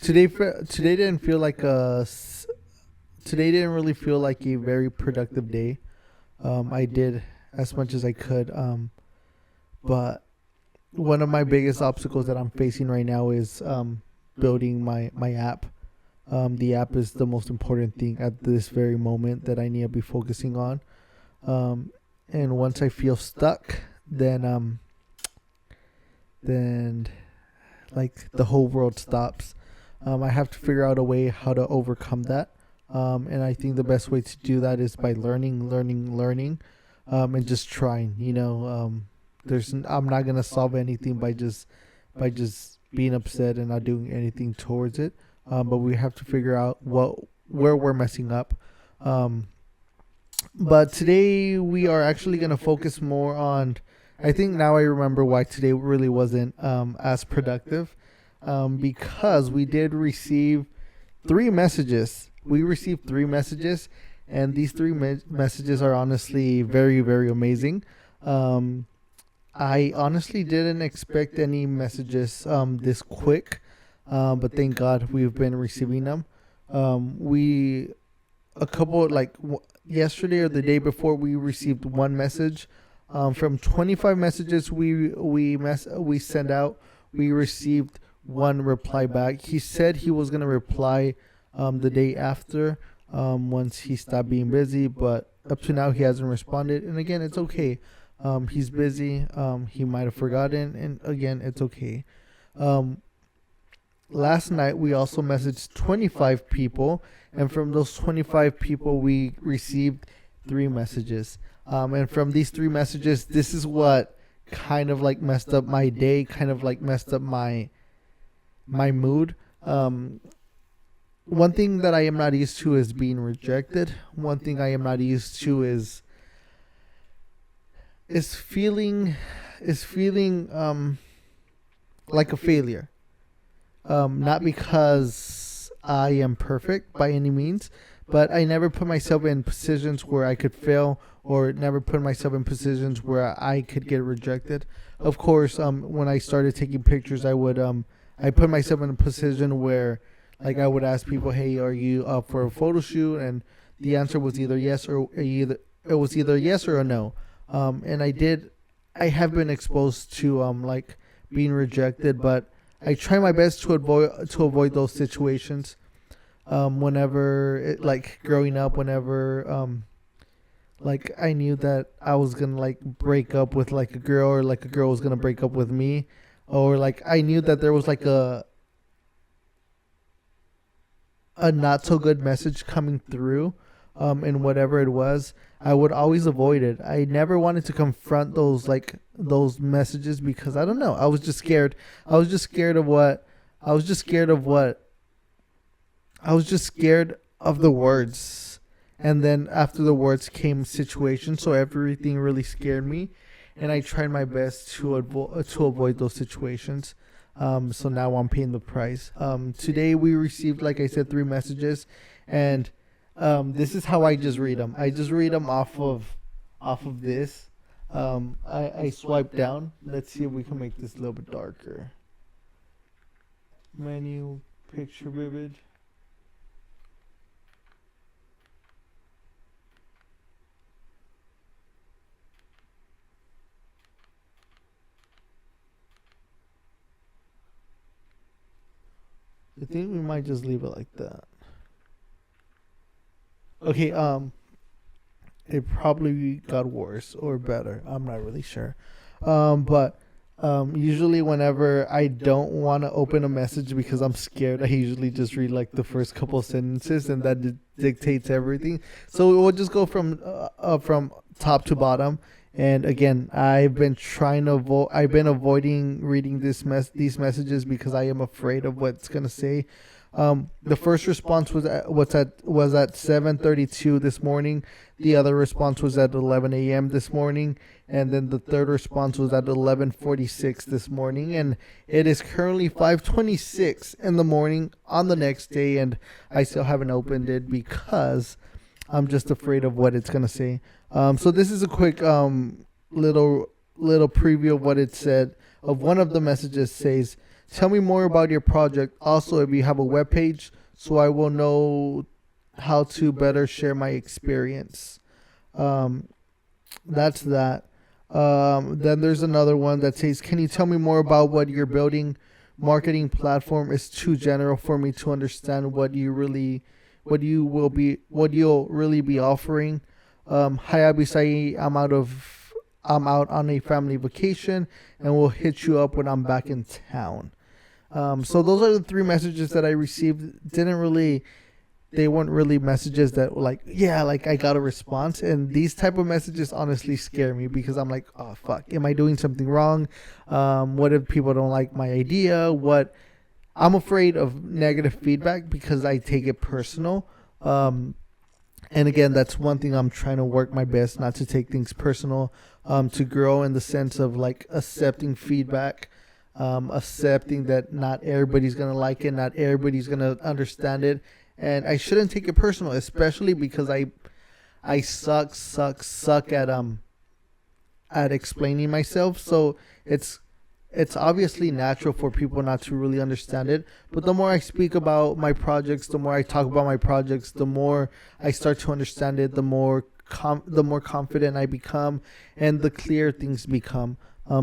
Today didn't feel like today didn't really feel like a very productive day. I did as much as I could. But one of my biggest obstacles that I'm facing right now is building my app. The app is the most important thing at this very moment that I need to be focusing on. And once I feel stuck, then like the whole world stops. I have to figure out a way how to overcome that. And I think the best way to do that is by learning, and just trying. I'm not gonna solve anything by just being upset and not doing anything towards it. But we have to figure out where we're messing up. But today we are actually gonna focus more on. I think now I remember why today really wasn't as productive, because we did receive 3 messages. We received 3 messages, and these messages are honestly very, very amazing. I honestly didn't expect any messages this quick, but thank God we've been receiving them. We a couple yesterday or the day before we received 1 message. From 25 messages we sent out, we received 1 reply back. He said he was gonna reply the day after, once he stopped being busy, but up to now he hasn't responded. And again, it's okay. He's busy. He might have forgotten, and again, it's okay. Last night we also messaged 25 people, and from those 25 people we received 3 messages. And from these 3 messages, this is what kind of like messed up my day, kind of like messed up my mood. One thing that I am not used to is being rejected. One thing I am not used to is feeling like a failure. Not because I am perfect by any means, but I never put myself in positions where I could fail, or never put myself in positions where I could get rejected. Of course, when I started taking pictures, I put myself in a position where, like, I would ask people, "Hey, are you up for a photo shoot?" And the answer was either yes or a no. And I have been exposed to like being rejected, but I try my best to avoid those situations. Whenever growing up, whenever like I knew that I was gonna like break up with like a girl, or like a girl was gonna break up with me, or like I knew that there was like a not so good message coming through, and whatever it was, I would always avoid it. I never wanted to confront those messages, because I don't know, I was just scared. I was just scared of the words. And then after the words came situation, so everything really scared me, and I tried my best to avoid those situations. So now I'm paying the price. Today we received, like I said, 3 messages, and this is how I just read them. I just read them off of this. I swipe down. Let's see if we can make this a little bit darker. Menu, picture vivid. I think we might just leave it like that. Okay, it probably got worse or better. I'm not really sure. But usually whenever I don't want to open a message because I'm scared, I usually just read like the first couple of sentences, and that dictates everything. So we'll just go from top to bottom. And again, I've been avoiding reading these messages because I am afraid of what's gonna say. The first response was at 7:32 this morning. The other response was at 11 a.m. this morning, and then the third response was at 11:46 this morning. And it is currently 5:26 in the morning on the next day, and I still haven't opened it because I'm just afraid of what it's gonna say. So this is a quick little preview of what it said. Of one of the messages says, Tell me more about your project. Also, if you have a web page, so I will know how to better share my experience. Um, that's that. Then there's another one that says, can you tell me more about what you're building? Marketing platform is too general for me to understand what you'll really be offering. Hi Abisai, I'm out on a family vacation and will hit you up when I'm back in town. So those are the three messages that I received. They weren't really messages that were like, yeah, like I got a response. And these type of messages honestly scare me because I'm like, oh fuck, am I doing something wrong? What if people don't like my idea? I'm afraid of negative feedback because I take it personal. And again, that's one thing I'm trying to work my best not to take things personal, to grow in the sense of like accepting feedback, accepting that not everybody's going to like it, not everybody's going to understand it. And I shouldn't take it personal, especially because I suck at explaining myself. So it's obviously natural for people not to really understand it. But the more I speak about my projects, the more I talk about my projects, the more I start to understand it, the more confident I become, and the clearer things become.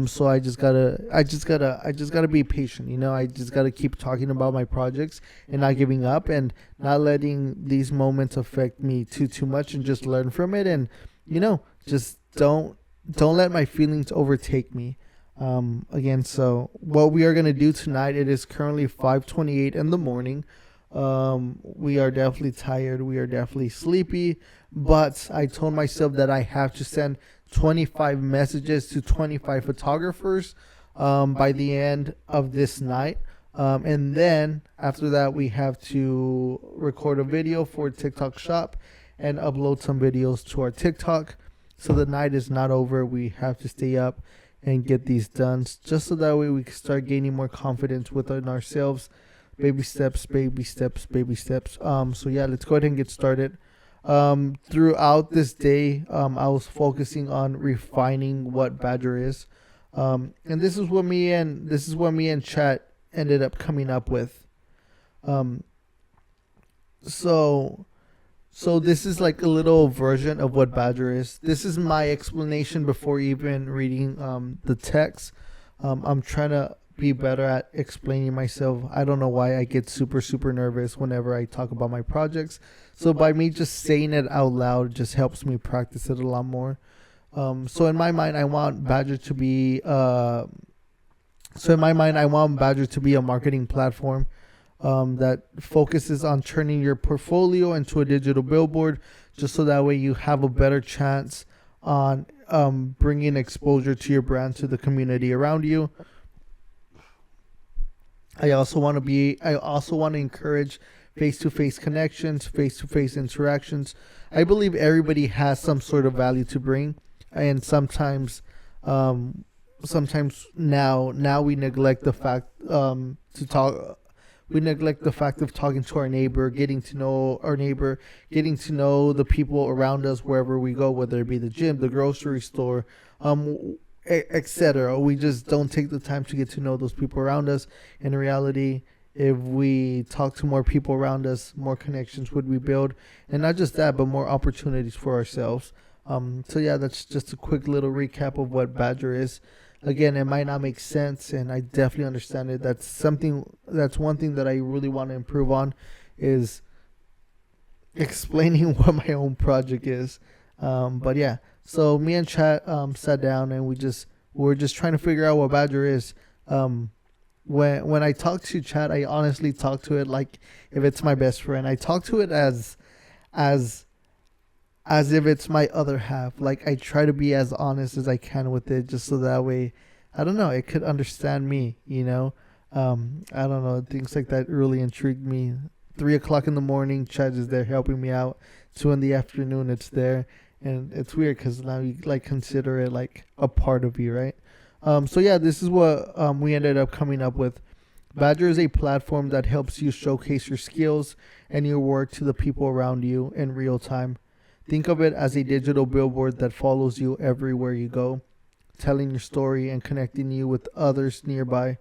So I just gotta be patient, you know. I just gotta keep talking about my projects and not giving up and not letting these moments affect me too much, and just learn from it. And, you know, just don't let my feelings overtake me. Again, so what we are gonna do tonight, it is currently 5:28 in the morning. We are definitely tired. We are definitely sleepy, but I told myself that I have to send 25 messages to 25 photographers by the end of this night. And then after that, we have to record a video for TikTok Shop and upload some videos to our TikTok. So the night is not over. We have to stay up and get these done, just so that way we can start gaining more confidence within ourselves. Baby steps, baby steps, baby steps. So yeah, let's go ahead and get started. Throughout this day, I was focusing on refining what Badger is. And this is what me and Chat ended up coming up with. So this is like a little version of what Badger is. This is my explanation before even reading the text. I'm trying to be better at explaining myself. I don't know why I get super nervous whenever I talk about my projects. So by me just saying it out loud just helps me practice it a lot more. So in my mind, I want Badger to be a marketing platform that focuses on turning your portfolio into a digital billboard, just so that way you have a better chance on bringing exposure to your brand to the community around you. I also want to encourage face-to-face connections, face-to-face interactions. I believe everybody has some sort of value to bring, and sometimes now we neglect the fact we neglect the fact of talking to our neighbor, getting to know our neighbor, getting to know the people around us wherever we go, whether it be the gym, the grocery store, etc. We just don't take the time to get to know those people around us. In reality, if we talk to more people around us, more connections would we build, and not just that, but more opportunities for ourselves. So yeah, that's just a quick little recap of what Badger is. Again, it might not make sense, and I definitely understand it. That's one thing that I really want to improve on, is explaining what my own project is. But yeah, so me and Chat sat down, and we're just trying to figure out what Badger is. When I talk to Chat, I honestly talk to it like if it's my best friend. I talk to it as if it's my other half. Like, I try to be as honest as I can with it, just so that way, I don't know, it could understand me, you know. I don't know, things like that really intrigued me. 3 o'clock in the morning, Chat is there helping me out. 2 in the afternoon, it's there. And it's weird because now you like consider it like a part of you, right? So yeah, this is what we ended up coming up with. Badger is a platform that helps you showcase your skills and your work to the people around you in real time. Think of it as a digital billboard that follows you everywhere you go, telling your story and connecting you with others nearby.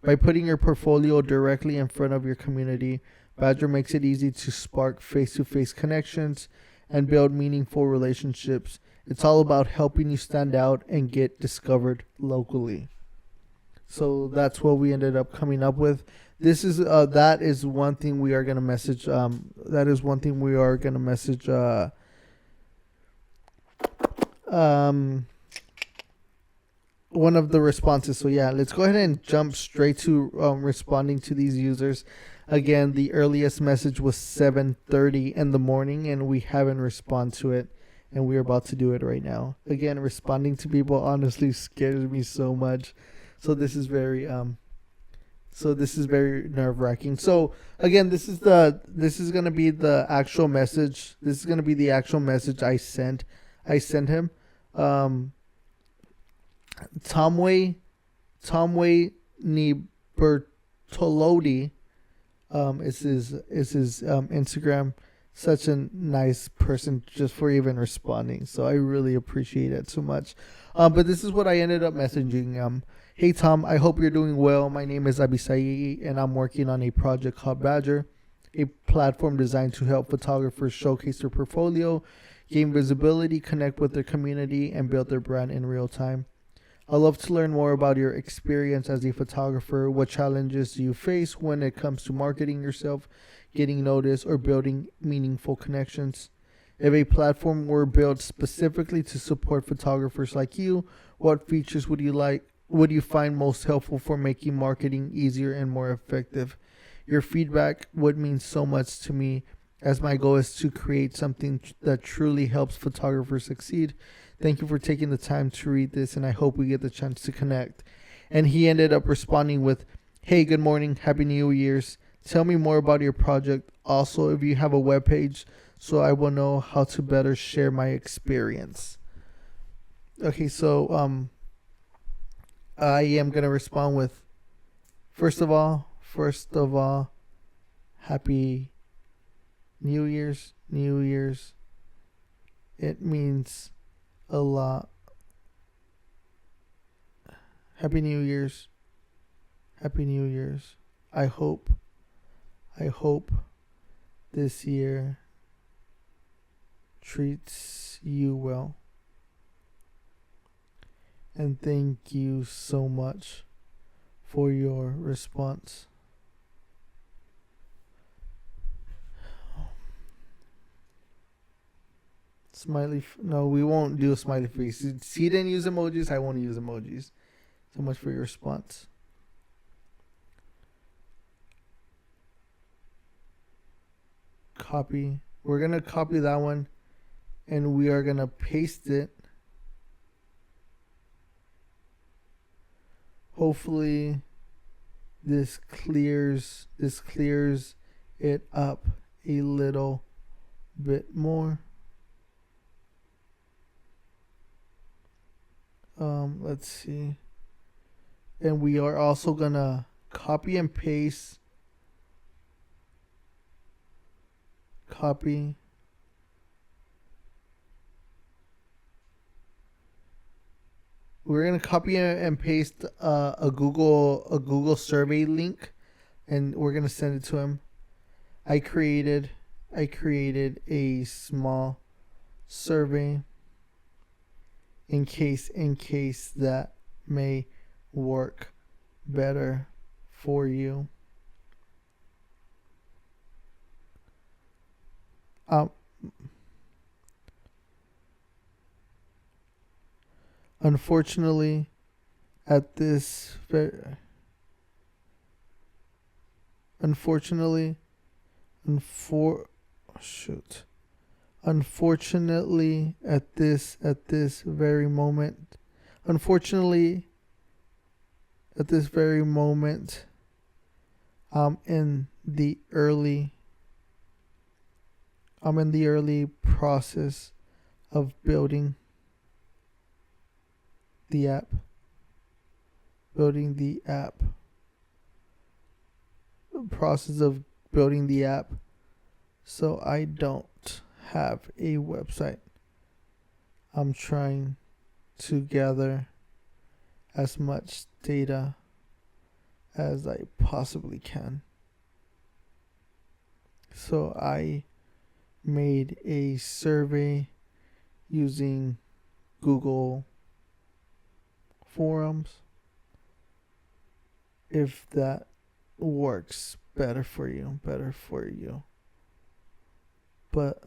By putting your portfolio directly in front of your community, Badger makes it easy to spark face-to-face connections and build meaningful relationships. It's all about helping you stand out and get discovered locally. So that's what we ended up coming up with. That is one thing we are gonna message. That is one thing we are gonna message. One of the responses. So yeah, let's go ahead and jump straight to responding to these users. Again, the earliest message was 7:30 in the morning, and we haven't responded to it, and we're about to do it right now. Again, responding to people honestly scares me so much. So this is very nerve-wracking. So again, this is gonna be the actual message. This is gonna be the actual message I sent him. Tomway Nibertolodi is his Instagram. Such a nice person just for even responding. So I really appreciate it so much. But this is what I ended up messaging. Hey Tom, I hope you're doing well. My name is Abisai and I'm working on a project called Badger, a platform designed to help photographers showcase their portfolio, gain visibility, connect with their community, and build their brand in real time. I'd love to learn more about your experience as a photographer. What challenges do you face when it comes to marketing yourself, getting noticed, or building meaningful connections? If a platform were built specifically to support photographers like you, what features would you find most helpful for making marketing easier and more effective? Your feedback would mean so much to me, as my goal is to create something that truly helps photographers succeed. Thank you for taking the time to read this, and I hope we get the chance to connect. And he ended up responding with, hey, good morning, happy New Year's. Tell me more about your project. Also, if you have a webpage, so I will know how to better share my experience. Okay, so I am going to respond with, first of all, happy New Year's. It means a lot. Happy New Year's. I hope this year treats you well. And thank you so much for your response. No, we won't do a smiley face. He didn't use emojis. I won't use emojis. So much for your response. Copy. We're going to copy that one, and we are going to paste it. Hopefully this clears it up a little bit more. Let's see. And we are also gonna copy and paste. Copy. We're gonna copy and paste a Google survey link, and we're gonna send it to him. I created a small survey in case that may work better for you. Unfortunately, at this very unfortunately at this very moment I'm in the early process of building the app. So I don't have a website. I'm trying to gather as much data as I possibly can. So I made a survey using Google Forums. If that works better for you. But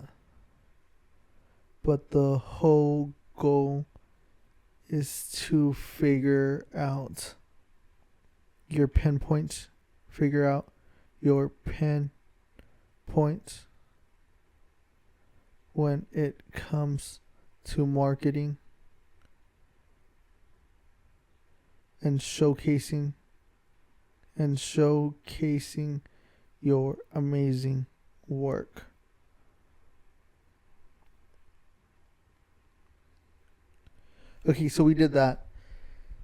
the whole goal is to figure out your pinpoints. Figure out your pinpoints when it comes to marketing and showcasing your amazing work. Okay, so we did that.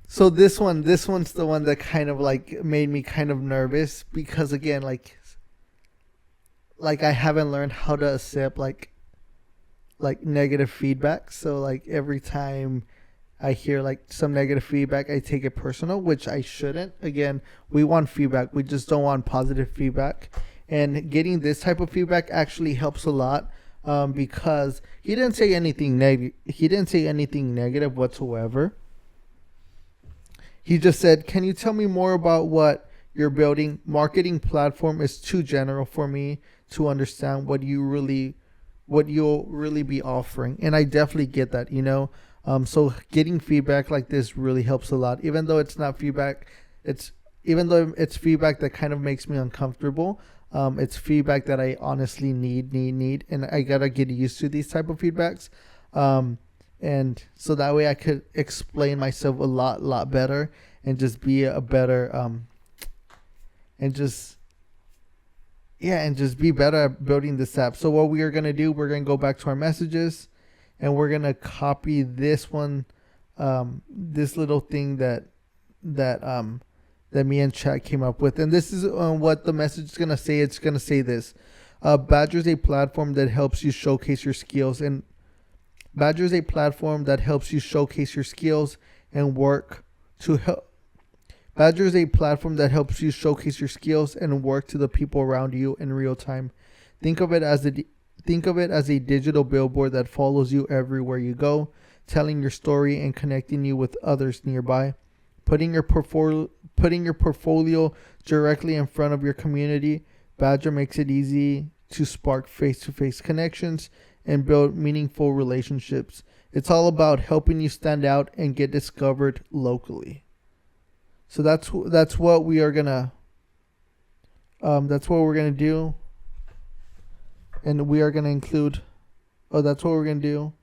So this one's the one that kind of like made me kind of nervous because again, like I haven't learned how to accept like negative feedback. So like every time I hear like some negative feedback, I take it personal, which I shouldn't. Again, we want feedback. We just don't want positive feedback. And getting this type of feedback actually helps a lot because he didn't say anything negative whatsoever. He just said, "Can you tell me more about what you're building? Marketing platform is too general for me to understand what you'll really be offering." And I definitely get that, you know. So getting feedback like this really helps a lot. Even though it's not feedback, it's feedback that kind of makes me uncomfortable. It's feedback that I honestly need, and I gotta get used to these type of feedbacks. And so that way I could explain myself a lot better and just be a better and just be better at building this app. So what we are gonna do, we're gonna go back to our messages and we're gonna copy this one, this little thing that me and Chad came up with. And this is what the message is gonna say. It's gonna say this: Badger is a platform that helps you showcase your skills and work to help. Badger is a platform that helps you showcase your skills and work to the people around you in real time. Think of it as a digital billboard that follows you everywhere you go, telling your story and connecting you with others nearby. Putting your portfolio directly in front of your community, Badger makes it easy to spark face-to-face connections and build meaningful relationships. It's all about helping you stand out and get discovered locally. So that's what we are gonna do, and we are gonna include. That's what we're gonna do,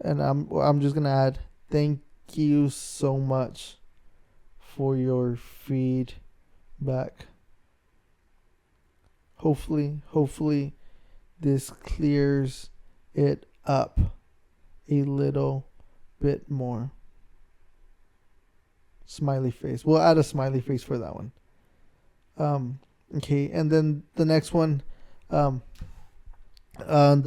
and I'm just gonna add, thank you so much for your feedback. Hopefully this clears it up a little bit more. Smiley face. We'll add a smiley face for that one. Okay, and then the next one, the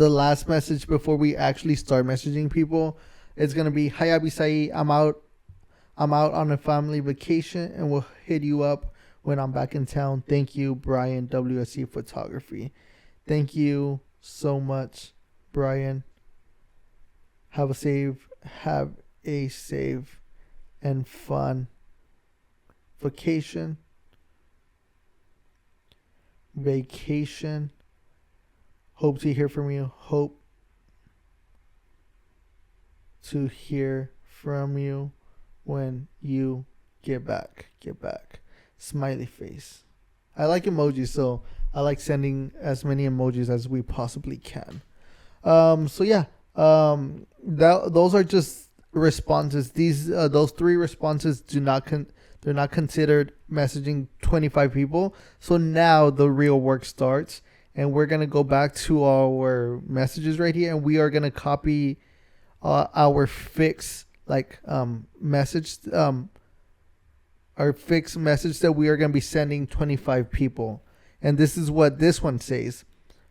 last message before we actually start messaging people, it's gonna be, "Hi Abisai, I'm out on a family vacation and we'll hit you up when I'm back in town. Thank you, Brian, WSC Photography." Thank you so much, Brian. Have a safe and fun vacation. Hope to hear from you. When you get back. Smiley face. I like emojis, so I like sending as many emojis as we possibly can. So yeah, those are just responses. Those 3 responses they're not considered messaging 25 people. So now the real work starts, and we're gonna go back to our messages right here, and we are gonna copy our fixed message, our fixed message that we are gonna be sending 25 people. And this is what this one says: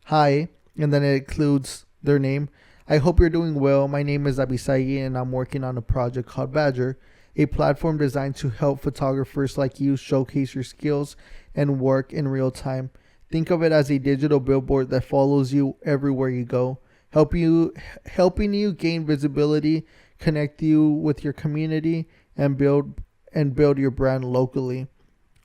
"Hi," and then it includes their name. "I hope you're doing well. My name is Abisai and I'm working on a project called Badger. a platform designed to help photographers like you showcase your skills and work in real time. Think of it as a digital billboard that follows you everywhere you go, helping you gain visibility, connect you with your community, and build your brand locally.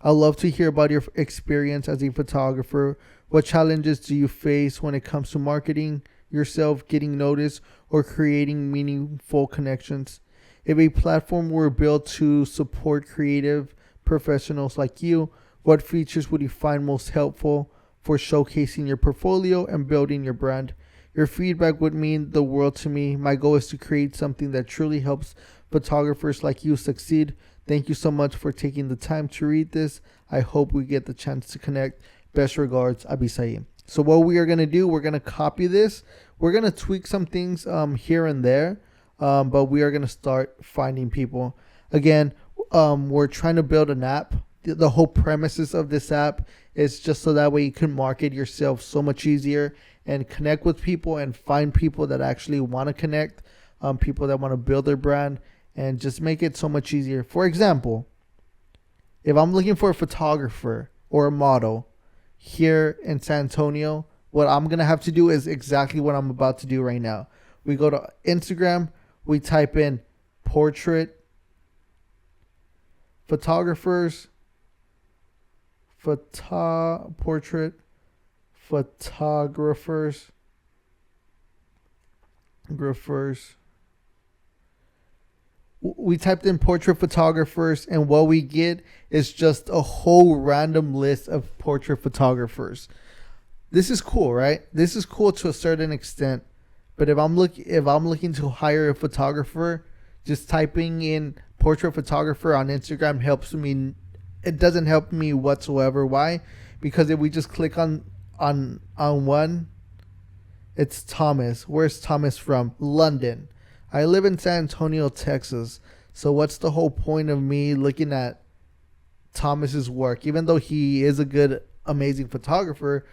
I'd love to hear about your experience as a photographer. What challenges do you face when it comes to marketing yourself, getting noticed, or creating meaningful connections? If a platform were built to support creative professionals like you, what features would you find most helpful for showcasing your portfolio and building your brand? Your feedback would mean the world to me. My goal is to create something that truly helps photographers like you succeed. Thank you so much for taking the time to read this. I hope we get the chance to connect. Best regards, Abisai. So what we are going to do, we're going to copy this. We're going to tweak some things here and there, but we are going to start finding people. Again, we're trying to build an app. The whole premises of this app is just so that way you can market yourself so much easier and connect with people and find people that actually want to connect, people that want to build their brand, and just make it so much easier. For example, if I'm looking for a photographer or a model here in San Antonio, what I'm going to have to do is exactly what I'm about to do right now. We go to Instagram, we type in portrait photographers, portrait photographers, we typed in portrait photographers, and what we get is just a whole random list of portrait photographers. This is cool, right? This is cool to a certain extent. But if I'm looking to hire a photographer, just typing in portrait photographer on Instagram helps me. It doesn't help me whatsoever. Why? Because if we just click on one, it's Thomas. Where's Thomas from? London. I live in San Antonio, Texas. So what's the whole point of me looking at Thomas's work? Even though he is a good, amazing photographer,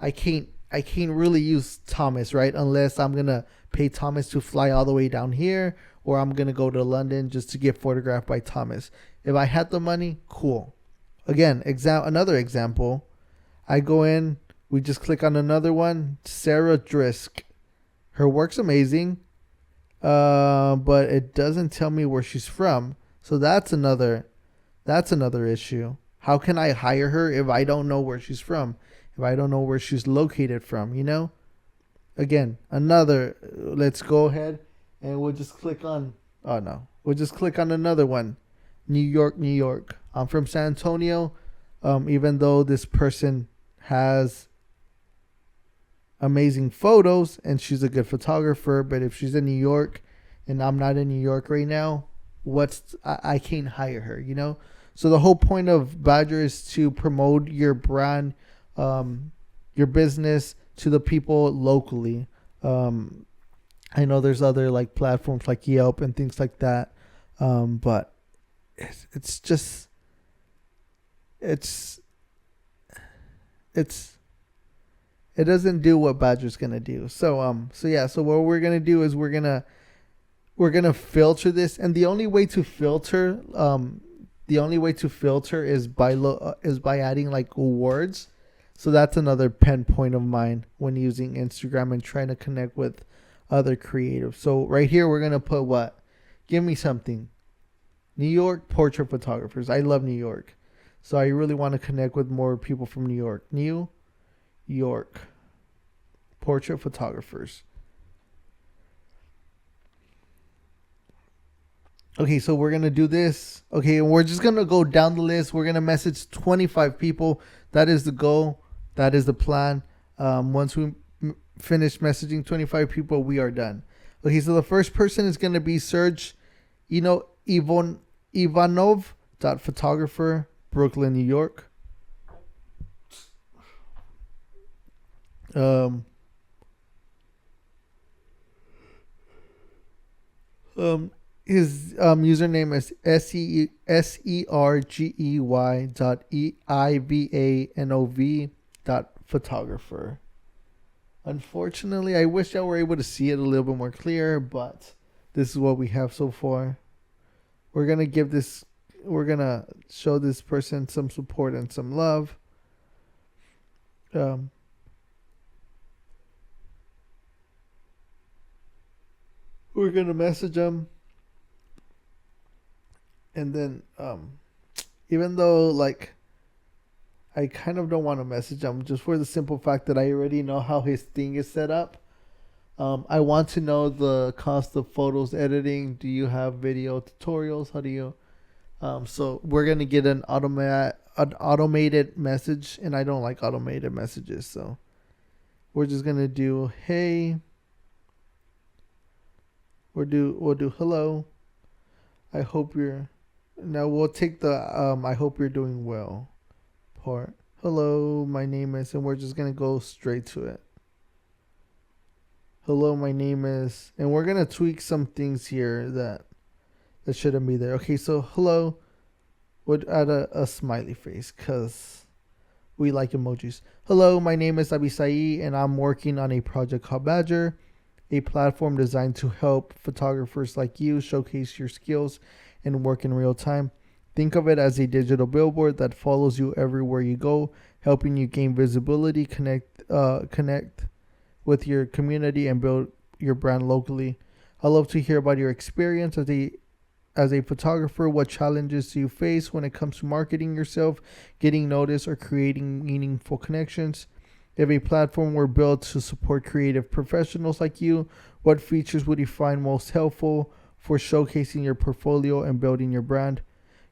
I can't really use Thomas, right? Unless I'm going to pay Thomas to fly all the way down here, or I'm going to go to London just to get photographed by Thomas. If I had the money, cool. Again, another example. I go in, we just click on another one, Sarah Drisk. Her work's amazing. But it doesn't tell me where she's from. So that's another issue. How can I hire her if I don't know where she's from? If I don't know where she's located from, Again, let's go ahead and we'll just click on, we'll just click on another one. New York, New York. I'm from San Antonio. Even though this person has amazing photos and she's a good photographer, but if she's in New York and I'm not in New York right now, I can't hire her, So the whole point of Badger is to promote your brand, your business to the people locally. I know there's other like platforms like Yelp and things like that, but it doesn't do what Badger's gonna do. So what we're gonna do is we're gonna filter this, and the only way to filter is by adding like words. So that's another pen point of mine when using Instagram and trying to connect with other creatives. So right here we're gonna put what? Give me something. New York portrait photographers. I love New York, so I really want to connect with more people from New York. New York portrait photographers. Okay, so we're going to do this. Okay, and we're just going to go down the list. We're going to message 25 people. That is the goal. That is the plan. Once we finish messaging 25 people, we are done. Okay, so the first person is going to be Serge, Ivanov, photographer, Brooklyn, New York. His username is sergey.ivanov.photographer. Unfortunately, I wish I were able to see it a little bit more clear, but this is what we have so far. we're gonna give this. We're gonna show this person some support and some love. Um, we're gonna message them, and then even though like I kind of don't want to message him just for the simple fact that I already know how his thing is set up. I want to know the cost of photos editing. Do you have video tutorials? How do you? So we're gonna get an automated message, and I don't like automated messages, so we're just gonna do hey. We'll do hello. I hope you're. Now we'll take the I hope you're doing well part. Hello, my name is, and we're just gonna go straight to it. Hello, my name is, and we're gonna tweak some things here that shouldn't be there. Okay, so hello, would add a smiley face because we like emojis. Hello, my name is Abisai, and I'm working on a project called Badger, a platform designed to help photographers like you showcase your skills and work in real time. Think of it as a digital billboard that follows you everywhere you go, helping you gain visibility, connect with your community, and build your brand locally. I'd love to hear about your experience as a photographer. What challenges do you face when it comes to marketing yourself, getting noticed, or creating meaningful connections? If a platform were built to support creative professionals like you, what features would you find most helpful for showcasing your portfolio and building your brand?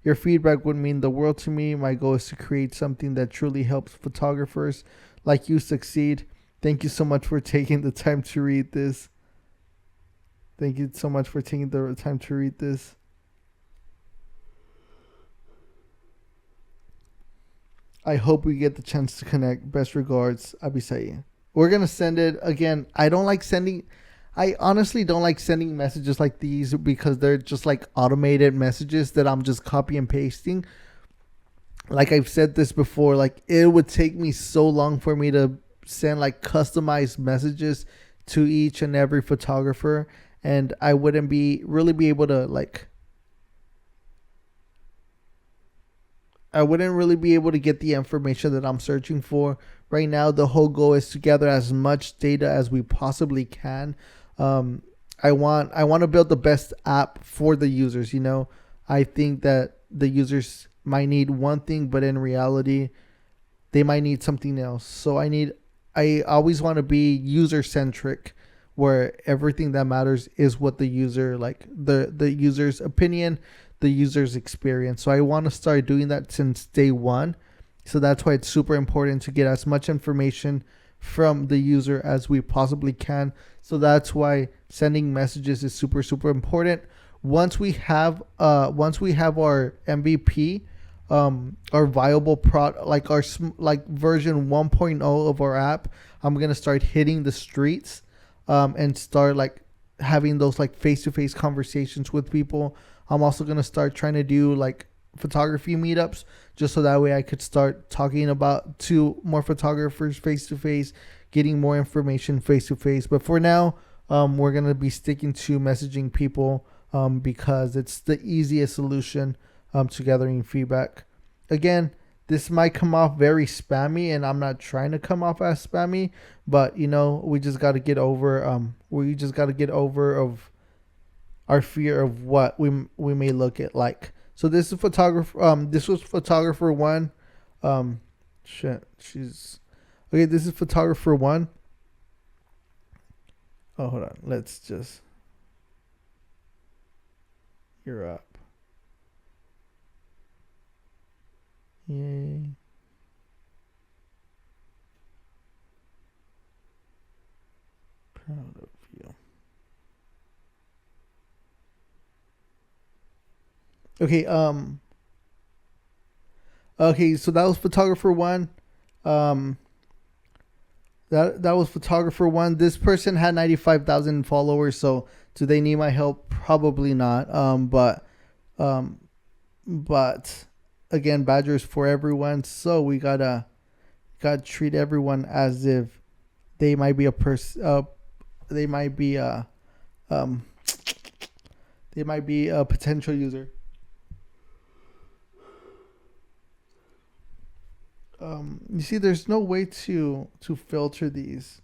Your feedback would mean the world to me. My goal is to create something that truly helps photographers like you succeed. Thank you so much for taking the time to read this. Thank you so much for taking the time to read this. I hope we get the chance to connect. Best regards, Abisai. We're going to send it again. I honestly don't like sending messages like these because they're just like automated messages that I'm just copy and pasting. Like I've said this before, like it would take me so long for me to send like customized messages to each and every photographer, and I wouldn't really be able to get the information that I'm searching for. Right now, the whole goal is to gather as much data as we possibly can. I want to build the best app for the users. I think that the users might need one thing, but in reality, they might need something else. So I always want to be user centric, where everything that matters is what the user, like the user's opinion, the user's experience. So I want to start doing that since day one. So that's why it's super important to get as much information from the user as we possibly can. So that's why sending messages is super, super important. Once we have our MVP, our viable product, like our version 1.0 of our app, I'm gonna start hitting the streets, and start like having those like face-to-face conversations with people. I'm also gonna start trying to do like photography meetups, just so that way I could start talking to more photographers face to face, getting more information face to face. But for now, we're gonna be sticking to messaging people, because it's the easiest solution to gathering feedback. Again, this might come off very spammy, and I'm not trying to come off as spammy, but we just got to get over of our fear of what we may look at like. So this is photographer. This was photographer one. She's okay. This is photographer one. Oh, hold on. Let's just. You're up. Yay. Proud of you. Okay, okay, so that was photographer one. That was photographer one. This person had 95,000 followers, so do they need my help? Probably not. But again, Badger is for everyone, so we gotta treat everyone as if they might be a person. They might be a potential user. You see, there's no way to filter these,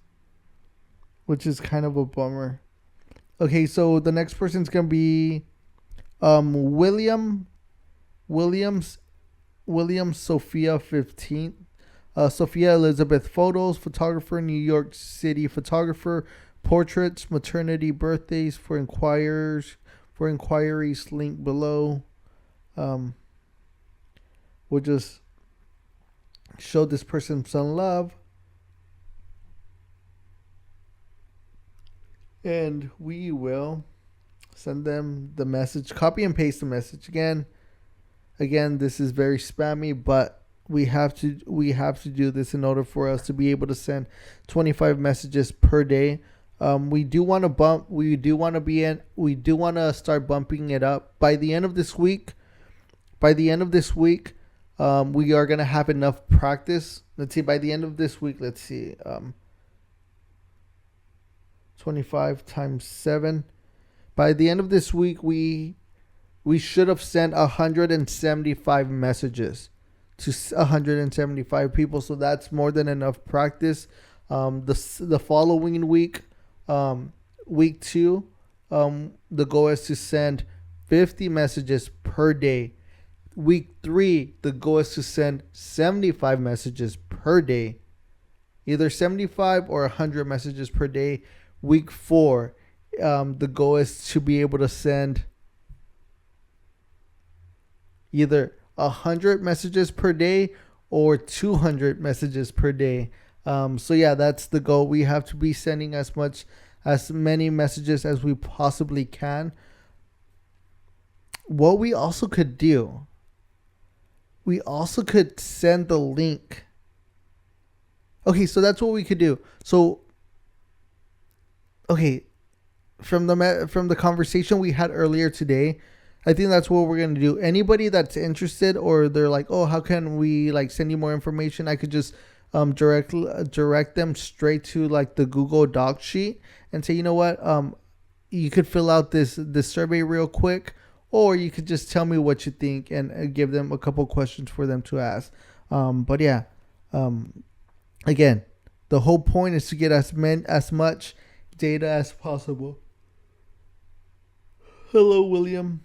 which is kind of a bummer. Okay, so the next person's gonna be Williams William Sophia 15th. Sophia Elizabeth Photos, photographer, New York City photographer, portraits, maternity, birthdays for inquiries, link below. Um, we'll just show this person some love. And we will send them the message, copy and paste the message again. Again, this is very spammy, but we have to do this in order for us to be able to send 25 messages per day. We do want to start bumping it up by the end of this week. We are gonna have enough practice. Let's see, by the end of this week, 25 times 7. By the end of this week, we should have sent 175 messages to 175 people. So that's more than enough practice. The following week, week 2, the goal is to send 50 messages per day. Week 3, the goal is to send 75 messages per day. Either 75 or 100 messages per day. Week 4, the goal is to be able to send either 100 messages per day or 200 messages per day. So yeah, that's the goal. We have to be sending as many messages as we possibly can. What we also could do, we also could send the link. Okay, so that's what we could do. So, okay, from the conversation we had earlier today, I think that's what we're going to do. Anybody that's interested, or they're like, oh, how can we like send you more information? I could just direct them straight to like the Google Doc sheet and say, you know what, you could fill out this survey real quick, or you could just tell me what you think and give them a couple questions for them to ask. But yeah, again, the whole point is to get as much data as possible. Hello, William.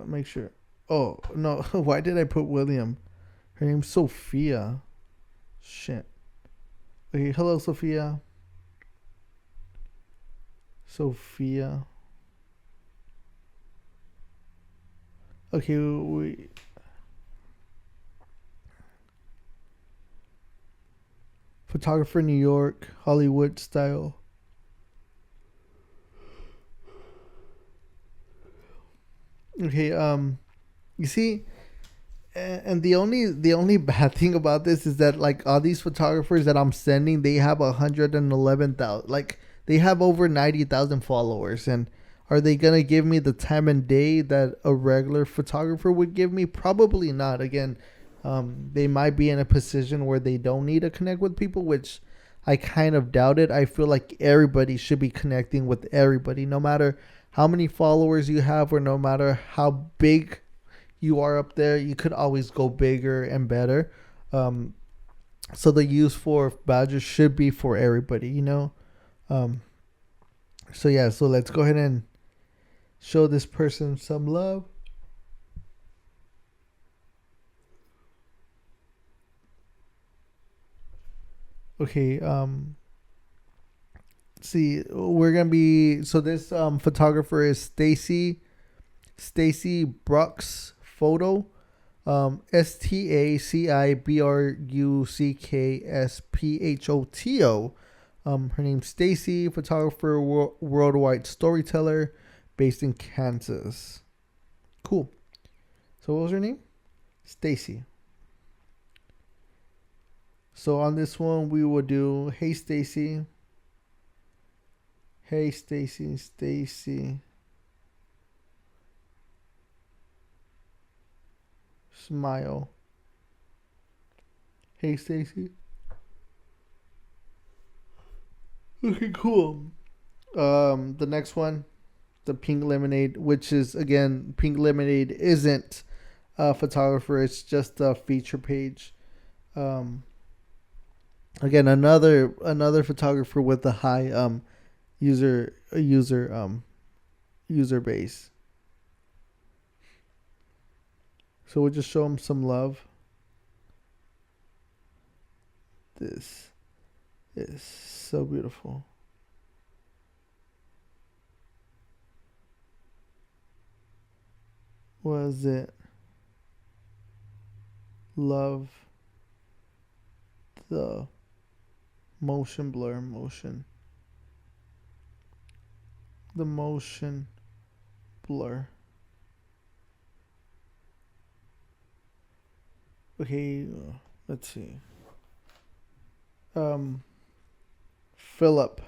Make sure. Oh no! Why did I put William? Her name's Sophia. Shit. Okay. Hello, Sophia. Okay. Photographer, New York, Hollywood style. Okay, you see, and the only bad thing about this is that like all these photographers that I'm sending, they have 111,000, like they have over 90,000 followers, and are they gonna give me the time and day that a regular photographer would give me? Probably not. Again, they might be in a position where they don't need to connect with people, which I kind of doubt it. I feel like everybody should be connecting with everybody, no matter how many followers you have, or no matter how big you are up there. You could always go bigger and better. So the use for badges should be for everybody, you know. So yeah, so let's go ahead and show this person some love. Okay, see, we're gonna be, so this photographer is Stacy Brooks Photo, STACIBRUCKSPHOTO. Her name's Stacy, photographer, worldwide storyteller, based in Kansas. Cool. So what was her name? Stacy. So on this one, we will do, hey Stacy. Hey Stacy. Smile. Hey Stacy. Okay, cool. The next one the Pink Lemonade, which is, again, Pink Lemonade isn't a photographer. It's just a feature page. Again, another photographer with a high user base. So we'll just show them some love. This is so beautiful. Was it love the motion blur motion? The motion blur. Okay, let's see. Philip.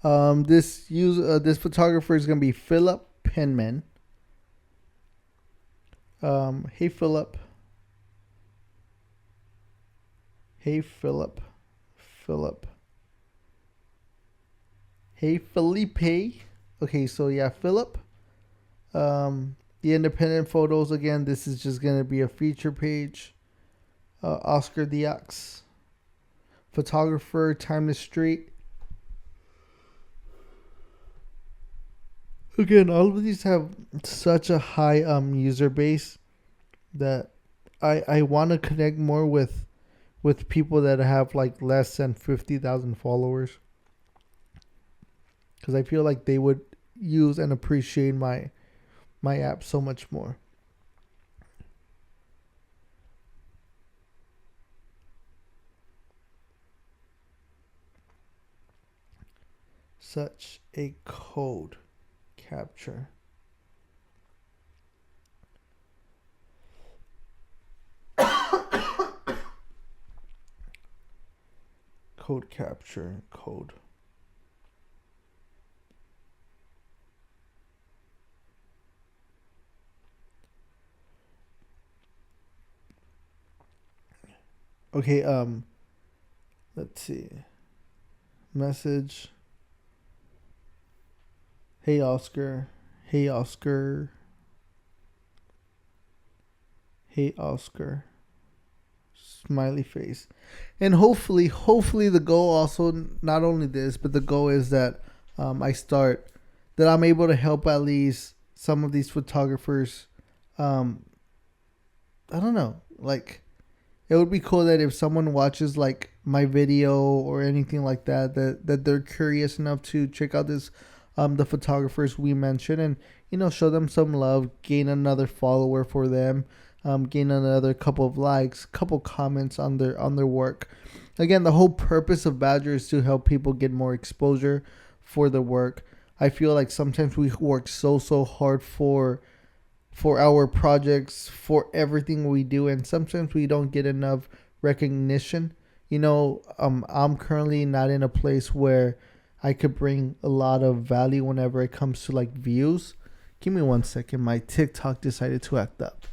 This photographer is gonna be Philip Penman. Hey Philip. Hey Philip. Philip. Hey Felipe. Okay, so yeah, Philip. The independent photos, again, this is just gonna be a feature page. Oscar Diaz. Photographer, Timeless Street. Again, all of these have such a high user base that I want to connect more with people that have like less than 50,000 followers, because I feel like they would use and appreciate my app so much more. Such a code capture. Code capture code. Okay, let's see. Message. Hey Oscar. Hey Oscar. Hey Oscar. Smiley face. And hopefully the goal also, not only this, but the goal is that I'm able to help at least some of these photographers. I don't know, like, it would be cool that if someone watches like my video or anything like that, that they're curious enough to check out this, the photographers we mentioned, and show them some love, gain another follower for them, gain another couple of likes, couple comments on their work. Again, the whole purpose of Badger is to help people get more exposure for their work. I feel like sometimes we work so hard for our projects, for everything we do, and sometimes we don't get enough recognition. I'm currently not in a place where I could bring a lot of value whenever it comes to like views. Give me 1 second. My TikTok decided to act up.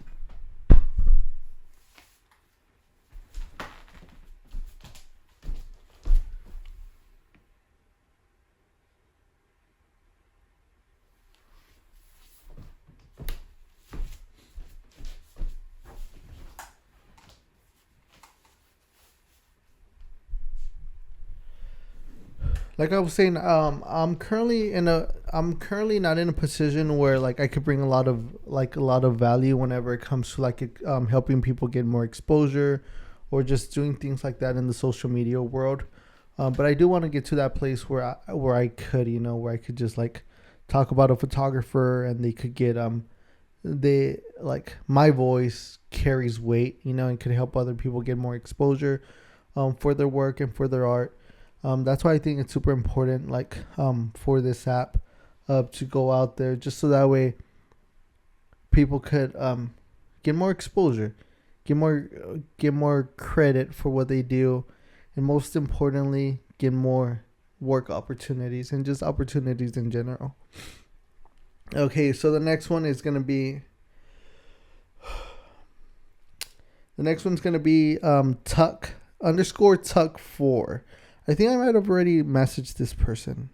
Like I was saying, I'm currently not in a position where like I could bring a lot of value whenever it comes to like helping people get more exposure, or just doing things like that in the social media world. But I do want to get to that place where I could just like talk about a photographer and they could get they like my voice carries weight, and could help other people get more exposure for their work and for their art. That's why I think it's super important, like, for this app, to go out there, just so that way people could get more exposure, get more credit for what they do, and most importantly, get more work opportunities and just opportunities in general. Okay, so the next one is gonna be Tuck_Tuck4. I think I might have already messaged this person.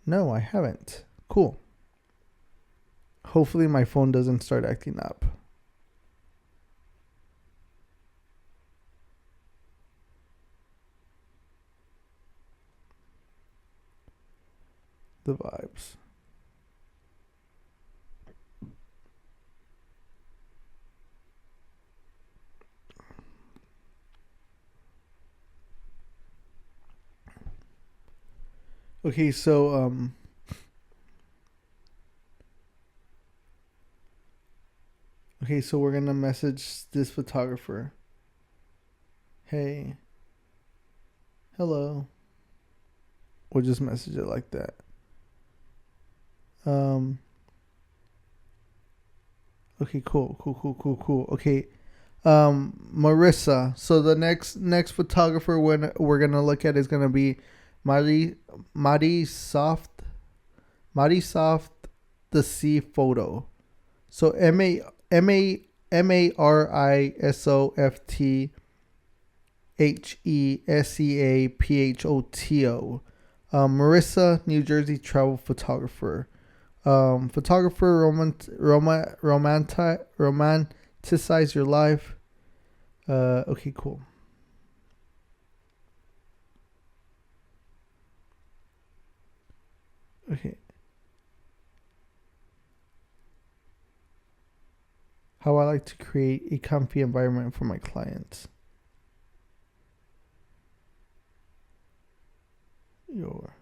No, I haven't. Cool. Hopefully my phone doesn't start acting up. The vibes. Okay, so we're gonna message this photographer. Hey, hello. We'll just message it like that. Okay, cool. Okay, Marissa. So the next photographer we're gonna look at is gonna be Mari Soft, the C photo. So MariSoftHeSeapHOTO. Marissa, New Jersey travel photographer. Photographer romanticize your life. Okay, cool. Okay. How I like to create a comfy environment for my clients. Your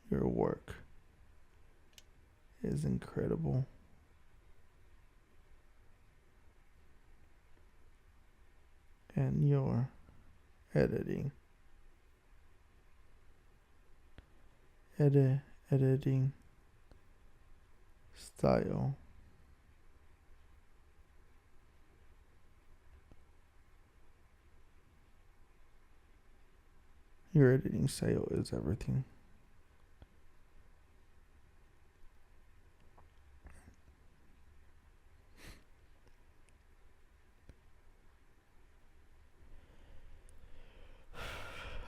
work is incredible. And your editing style your editing style is everything.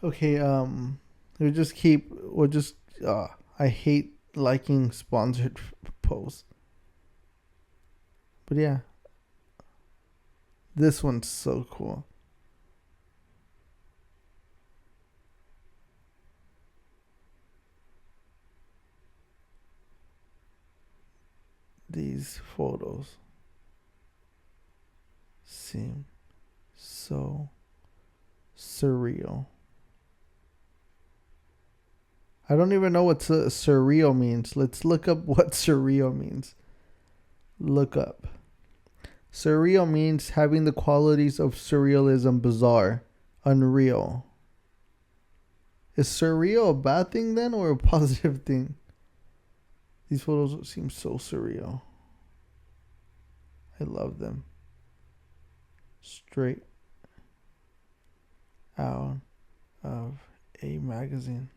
Okay, I hate liking sponsored posts. But yeah. This one's so cool. These photos seem so surreal. I don't even know what surreal means. Let's look up what surreal means. Look up. Surreal means having the qualities of surrealism, bizarre, unreal. Is surreal a bad thing then or a positive thing? These photos seem so surreal. I love them. Straight out of a magazine.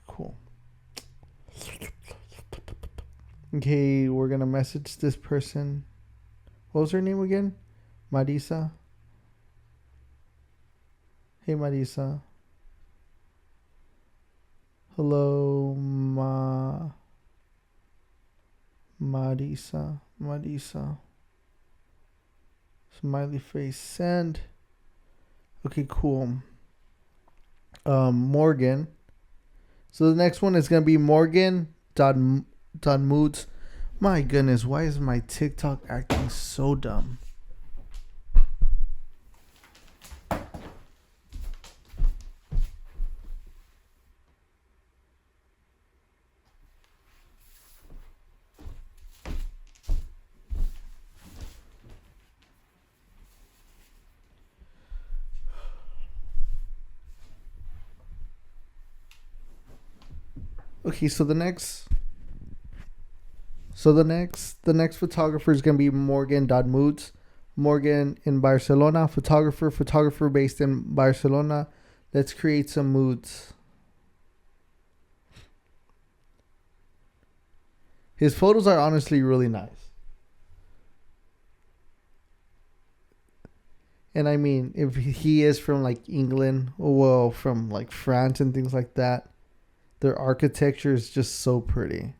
Cool. Okay, we're gonna message this person. What was her name again? Marisa. Hey, Marisa. Hello, Marisa. Smiley face, send. Okay, cool. Morgan. So the next one is gonna be Morgan.moods. My goodness, why is my TikTok acting so dumb? Okay, so the next photographer is gonna be Morgan.moods. Morgan in Barcelona, photographer based in Barcelona. Let's create some moods. His photos are honestly really nice. And I mean, if he is from like England, well, from like France and things like that, their architecture is just so pretty.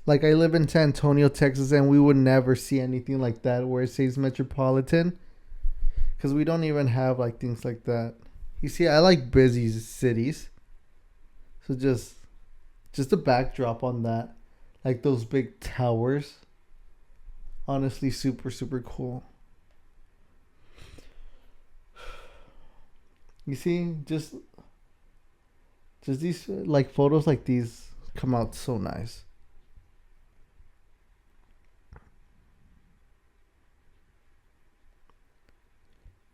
Like I live in San Antonio, Texas, and we would never see anything like that where it says metropolitan, because we don't even have like things like that. You see, I like busy cities, so just a backdrop on that, like those big towers. Honestly, super super cool. You see, just these like photos like these come out so nice.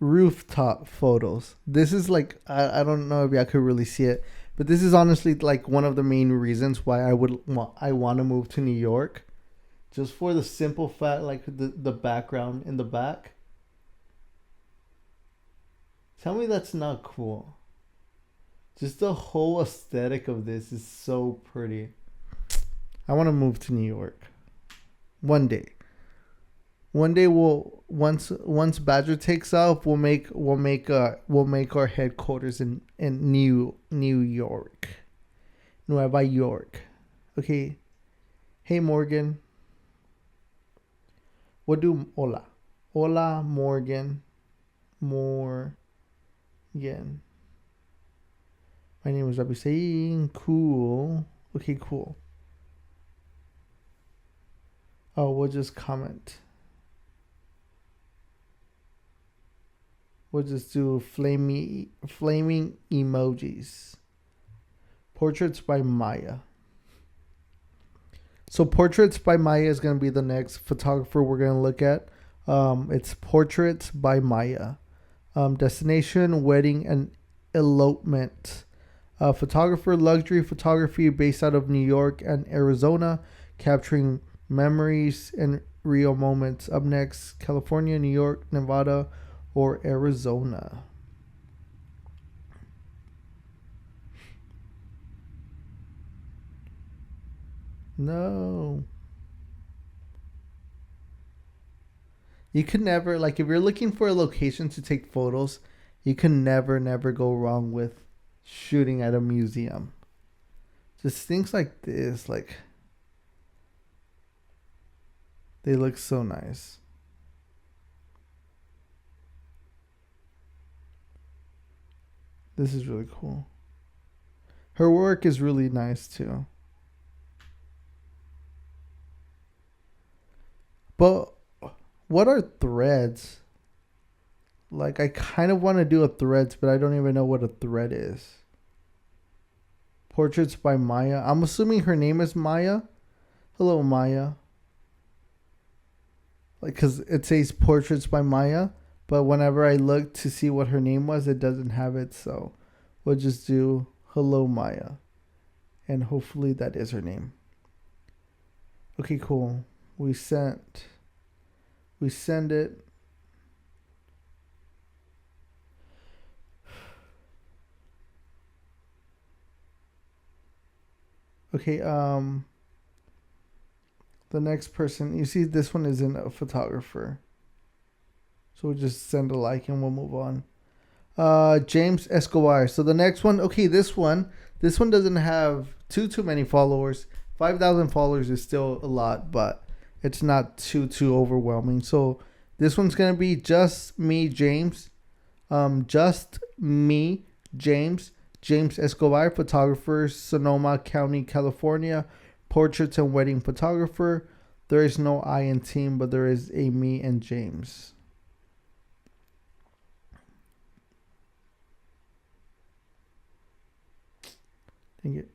Rooftop photos. This is like I don't know if I could really see it, but this is honestly like one of the main reasons why I want to move to New York, just for the simple fact like the background in the back. Tell me that's not cool. Just the whole aesthetic of this is so pretty. I want to move to New York one day. One day we'll once Badger takes off, we'll make our headquarters in New York, Nueva York. Okay. Hey Morgan, what do hola Morgan, Morgan. My name is Rabbi saying cool. Okay, cool. Oh, we'll just comment. We'll just do flaming emojis. Portraits by Maya. So Portraits by Maya is going to be the next photographer we're going to look at. It's Portraits by Maya. Destination, wedding, and elopement. Photographer, luxury photography based out of New York and Arizona, capturing memories and real moments. Up next, California, New York, Nevada, or Arizona. No. You can never, like, if you're looking for a location to take photos, you can never go wrong with shooting at a museum. Just things like this, like, they look so nice. This is really cool. Her work is really nice too. But what are threads? Like, I kind of want to do a threads, but I don't even know what a thread is. Portraits by Maya. I'm assuming her name is Maya. Hello, Maya. Like, because it says Portraits by Maya, but whenever I look to see what her name was, it doesn't have it. So we'll just do hello, Maya. And hopefully that is her name. Okay, cool. We send it. Okay, the next person, you see this one isn't a photographer. So we'll just send a like and we'll move on. James Escobar. So the next one, okay, this one doesn't have too many followers. 5,000 followers is still a lot, but it's not too overwhelming. So this one's gonna be just me, James. Just me, James. James Escobar, photographer, Sonoma County, California. Portraits and wedding photographer. There is no I in team, but there is a me and James. Dang it.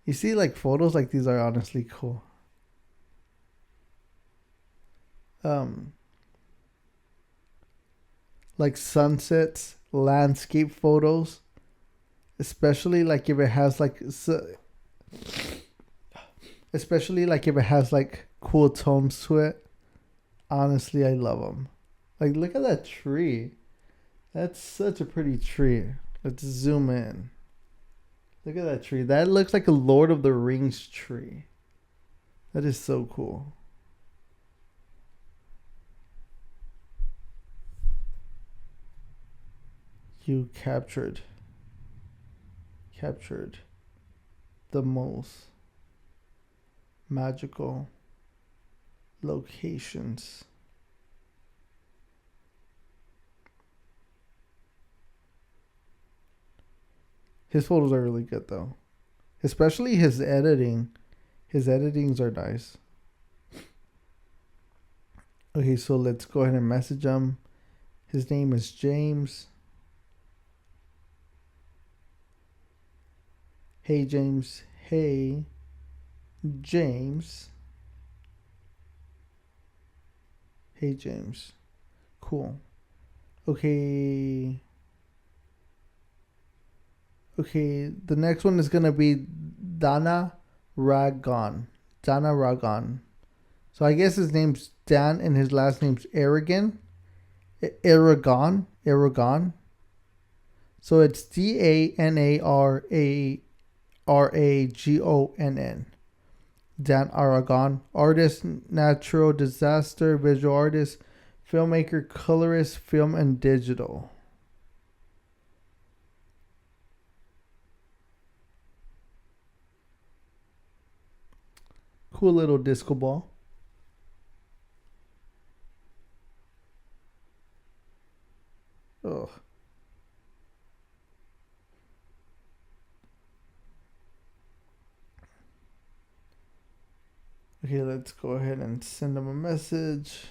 You see, like, photos like these are honestly cool. Like sunsets, landscape photos, especially like if it has like especially like if it has like cool tones to it. Honestly, I love them. Like, look at that tree. That's such a pretty tree. Let's zoom in. Look at that tree. That looks like a Lord of the Rings tree. That is so cool. You captured the most magical locations. His photos are really good though. Especially his editing. His editings are nice. Okay, so let's go ahead and message him. His name is James. Hey James. Hey James. Hey James. Cool. Okay. Okay, the next one is gonna be Dana Ragon. Dana Ragon. So I guess his name's Dan and his last name's Aragon. Aragon. Aragon. So it's DANARAGONN. Dan Aragon. Artist, natural disaster, visual artist, filmmaker, colorist, film and digital. Cool little disco ball. Oh. Okay, let's go ahead and send him a message.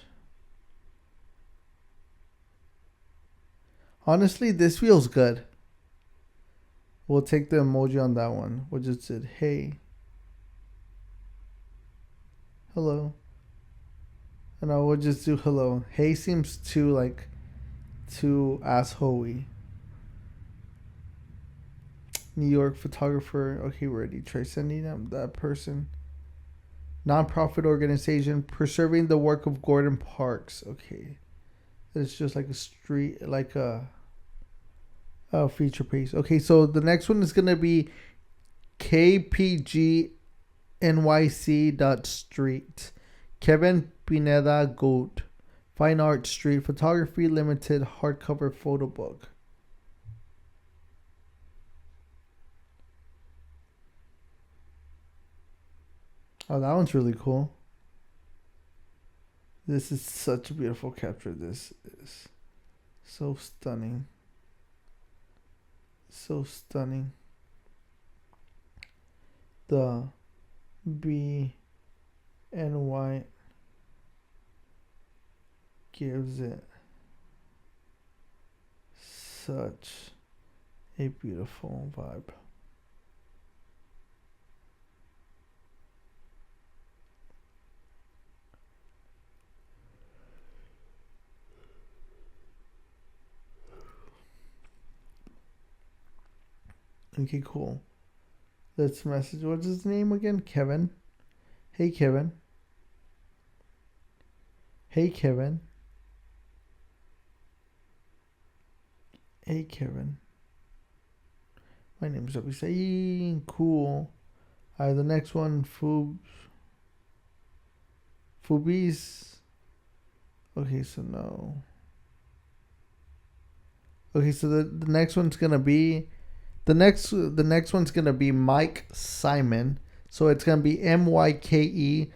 Honestly, this feels good. We'll take the emoji on that one. We'll just say, hey. Hello. And I will just do hello. Hey seems too assholey. New York photographer. Okay, ready. Try sending them that person. Nonprofit organization preserving the work of Gordon Parks. Okay, it's just like a street, like a feature piece. Okay, so the next one is gonna be KPGNYC.street. Kevin Pineda Gold. Fine Art Street Photography Limited hardcover photo book. Oh, that one's really cool. This is such a beautiful capture. This is so stunning. So stunning. The B and Y gives it such a beautiful vibe. Okay, cool. Let's message. What's his name again? Kevin. Hey, Kevin. Hey, Kevin. Hey, Kevin. My name's Abisai. Cool. Alright, the next one, Fubis. Okay, so no. Okay, so the next one's gonna be the next one's gonna be Mike Simon. So it's gonna be MYKE_SIMON.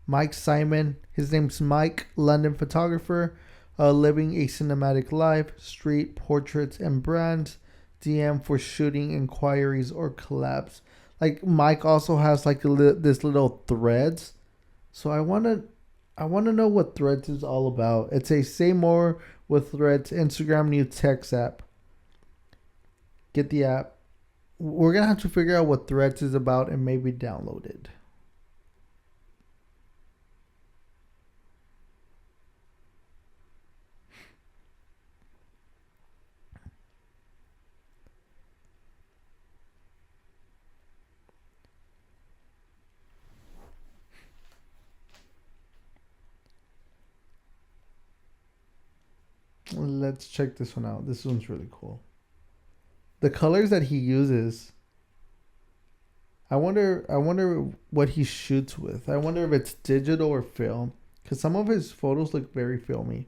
Mike Simon. His name's Mike, London photographer. Living a cinematic life, street portraits and brands. DM for shooting inquiries or collabs. Like Mike also has like this little threads. So I wanna know what Threads is all about. It's a say more with Threads Instagram new text app. Get the app. We're gonna have to figure out what Threads is about and maybe download it. Let's check this one out. This one's really cool. The colors that he uses. I wonder what he shoots with. I wonder if it's digital or film, because some of his photos look very filmy.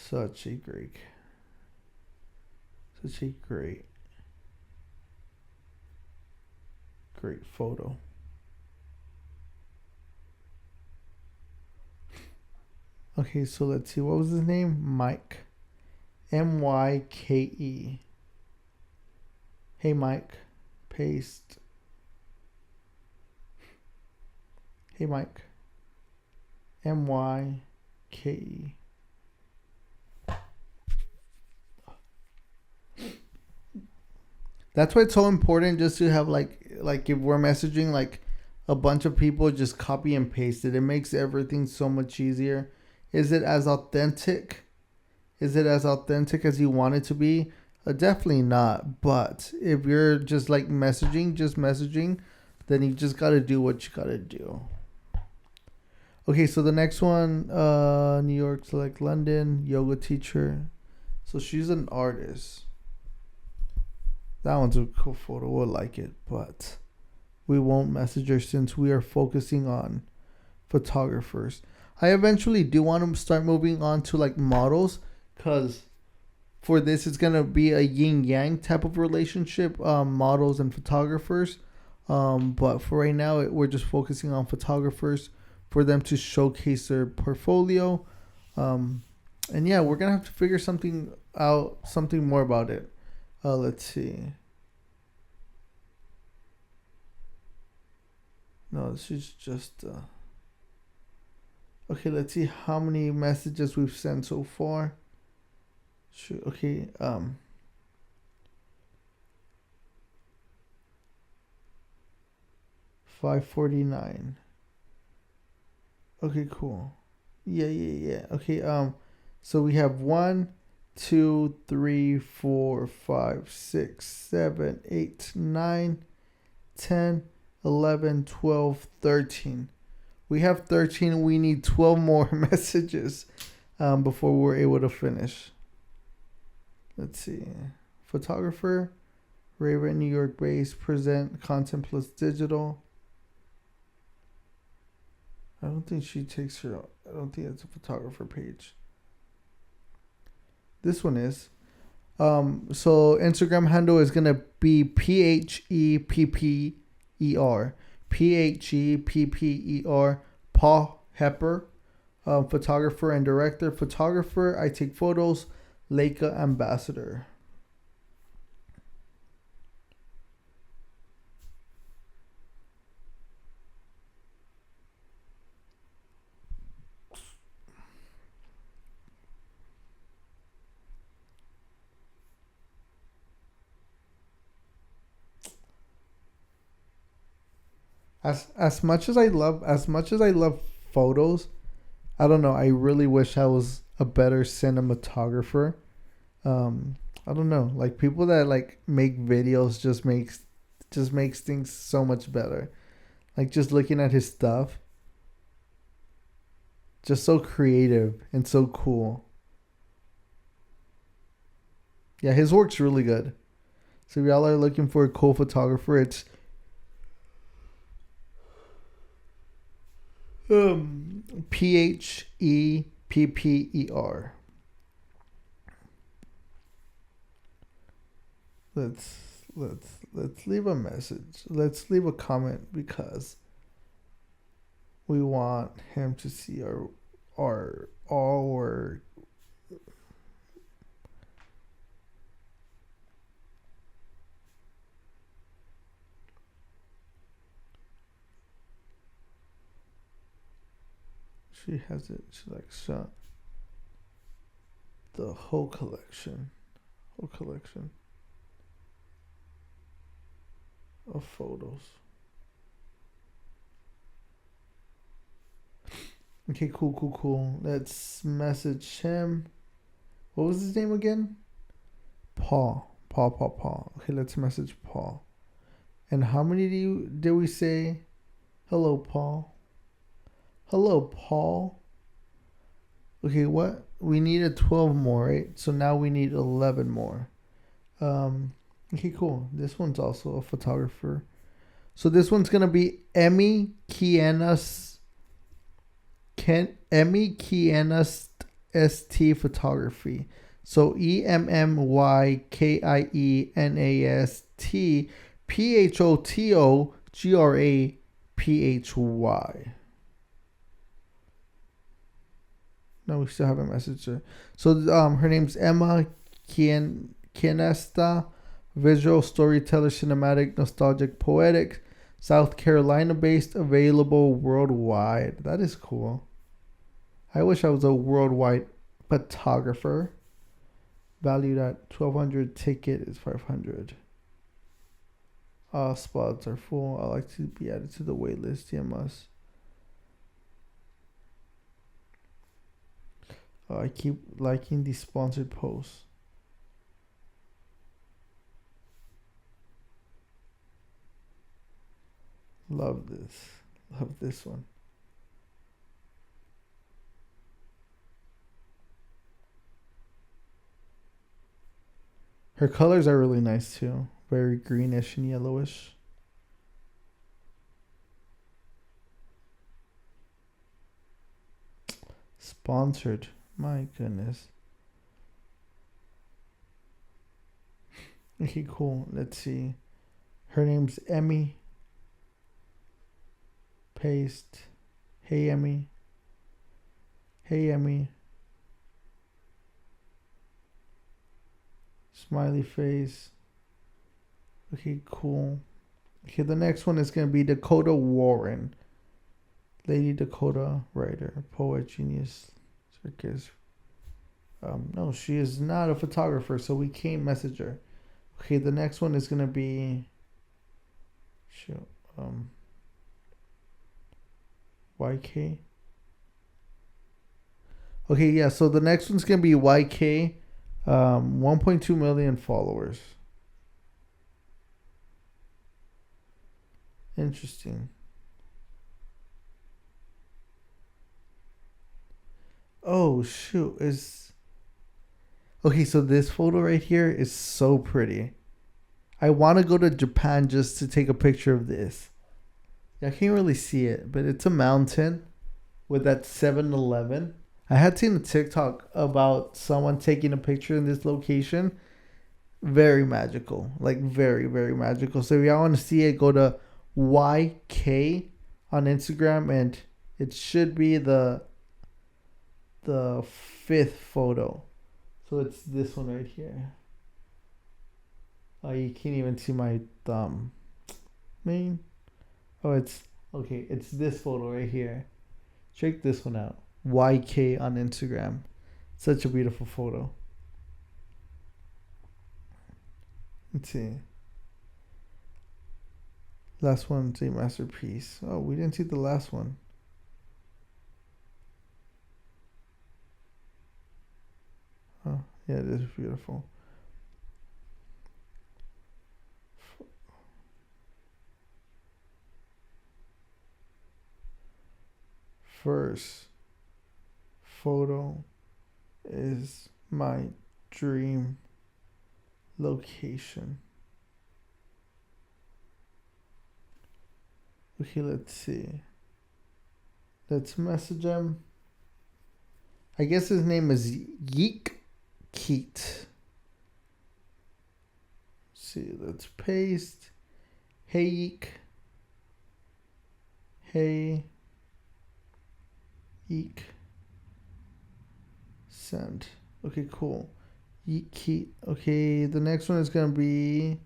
Such a great, such a great photo. Okay, so let's see. What was his name? Mike. Myke. Hey, Mike. Paste. Hey, Mike. Myke. That's why it's so important just to have like if we're messaging like a bunch of people, just copy and paste it. It makes everything so much easier. Is it as authentic? Is it as authentic as you want it to be? Definitely not. But if you're just like messaging, then you just gotta do what you gotta do. Okay, so the next one, New York, select London, yoga teacher. So she's an artist. That one's a cool photo. We'll like it, but we won't message her since we are focusing on photographers. I eventually do want to start moving on to like models, because for this it's gonna be a yin yang type of relationship, models and photographers. But for right now, we're just focusing on photographers for them to showcase their portfolio. And yeah, we're gonna have to figure something out, something more about it. Let's see. No, this is just. Okay, let's see how many messages we've sent so far. Okay. 549. Okay, cool. Yeah. Okay. So we have 1, 2, 3, 4, 5, 6, 7, 8, 9, 10, 11, 12, 13. We have 13. We need 12 more messages before we're able to finish. Let's see. Photographer, Raven, New York based, present content plus digital. I don't think she takes her. I don't think it's a photographer page. This one is. So Instagram handle is gonna be PHEPPER. PHEPPER. Paul Hepper. Photographer and director. Photographer, I take photos. Leica ambassador. As much as I love photos, I don't know. I really wish I was a better cinematographer. I don't know. Like people that like make videos just makes things so much better. Like just looking at his stuff, just so creative and so cool. Yeah, his work's really good. So if y'all are looking for a cool photographer, it's PHEPPER. Let's leave a message. Let's leave a comment because we want him to see our all work. She has it. She like shot the whole collection of photos. Okay, cool. Let's message him. What was his name again? Paul. Okay, let's message Paul. And how many did we say? Hello, Paul. Hello, Paul. Okay, what? We needed 12 more, right? So now we need 11 more. Okay, cool. This one's also a photographer. So this one's going to be Emmy Kianas ST Photography. So EMMYKIENASTPHOTOGRAPHY. No, we still haven't messaged her. So her name's Emma Kianesta, visual storyteller, cinematic, nostalgic, poetic, South Carolina based, available worldwide. That is cool. I wish I was a worldwide photographer. Valued at 1,200. Ticket is 500. All spots are full. I like to be added to the wait list. TMS. I keep liking these sponsored posts. Love this. Love this one. Her colors are really nice too. Very greenish and yellowish. Sponsored. My goodness. Okay, cool. Let's see. Her name's Emmy. Paste. Hey, Emmy. Hey, Emmy. Smiley face. Okay, cool. Okay, the next one is going to be Dakota Warren. Lady Dakota, writer, poet, genius, circus. No, she is not a photographer, so we can't message her. Okay, the next one is going to be... YK. Okay, yeah, so the next one's going to be YK. 1.2 million followers. Interesting. Oh shoot, okay, so this photo right here is so pretty. I want to go to Japan just to take a picture of this. I can't really see it, but it's a mountain with that 7-Eleven. I had seen a TikTok about someone taking a picture in this location. Very magical. Like very, very magical. So if y'all want to see it, go to YK on Instagram, and it should be the fifth photo. So it's this one right here. Oh, you can't even see my thumb. Man. Oh, it's okay. It's this photo right here. Check this one out. YK on Instagram. Such a beautiful photo. Let's see. Last one's a masterpiece. Oh, we didn't see the last one. Oh, yeah, it is beautiful. First photo is my dream location. Okay, let's see. Let's message him. I guess his name is Yeek Keat. See, let's paste. Hey Yeek. Hey Yeek. Send. Okay, cool. Yeek Keat. Okay, the next one is gonna be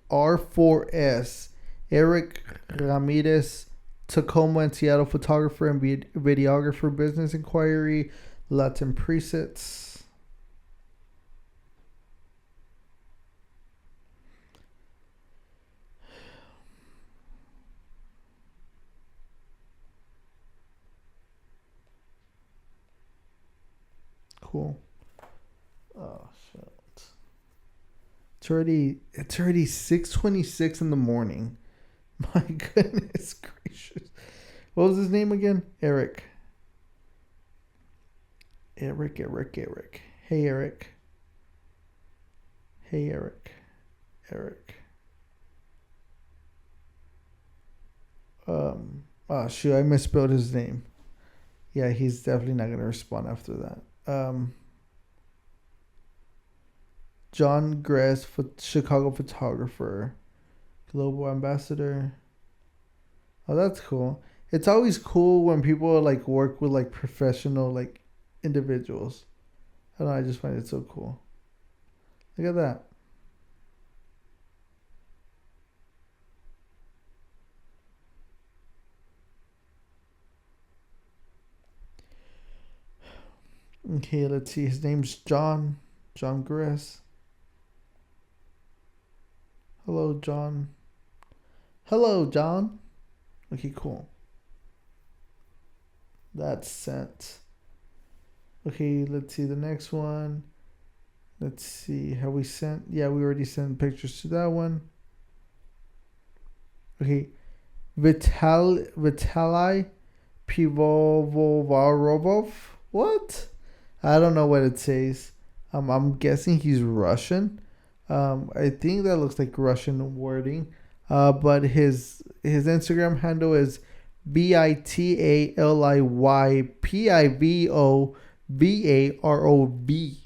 R4S. Eric Ramirez, Tacoma and Seattle photographer and videographer, business inquiry, Latin presets. Cool. Oh shit. It's already 6:26 in the morning. My goodness gracious. What was his name again? Eric. Eric. Hey, Eric. Hey, Eric. Eric. Oh, shoot. I misspelled his name. Yeah, he's definitely not going to respond after that. John Gress, Chicago photographer, global ambassador. Oh, that's cool. It's always cool when people like work with like professional like individuals. I don't know. I just find it so cool. Look at that. Okay, let's see. His name's John. John Gress. Hello, John. Hello, John. Okay, cool. That's sent. Okay, let's see the next one. Let's see. Have we sent? Yeah, we already sent pictures to that one. Okay. Vitaly Pivovarov. What? I don't know what it says. I'm guessing he's Russian. I think that looks like Russian wording. But his Instagram handle is BITALYPIVOVAROV.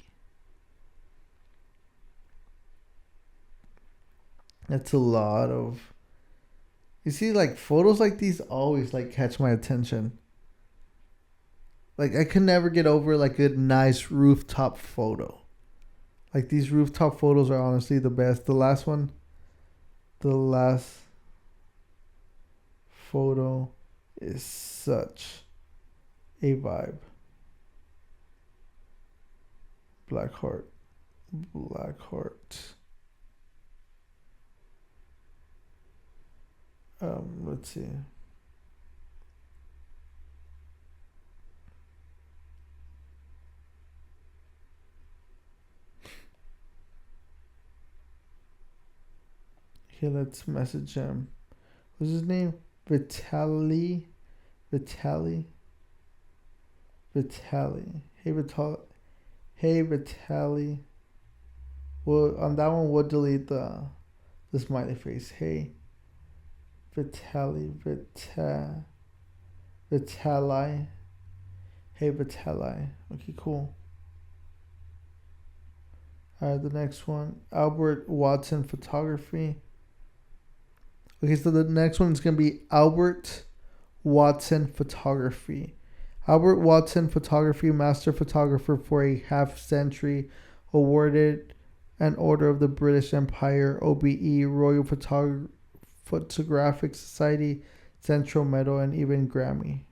That's a lot of. You see, like photos like these always like catch my attention. Like I could never get over like a nice rooftop photo. Like these rooftop photos are honestly the best. The last photo is such a vibe. Black heart. Black heart. Let's see. Here, let's message him. What's his name? Vitaly. Vitaly. Vitaly. Hey, Vitaly. Hey, Vitaly. Well, on that one, we'll delete the smiley face. Hey, Vitaly. Vitaly. Hey, Vitaly. Okay, cool. Alright, the next one. Albert Watson Photography. Okay, so the next one is going to be Albert Watson Photography. Albert Watson Photography, master photographer for a half century, awarded an Order of the British Empire, OBE, Royal Photographic Society, Central Medal, and even Grammy.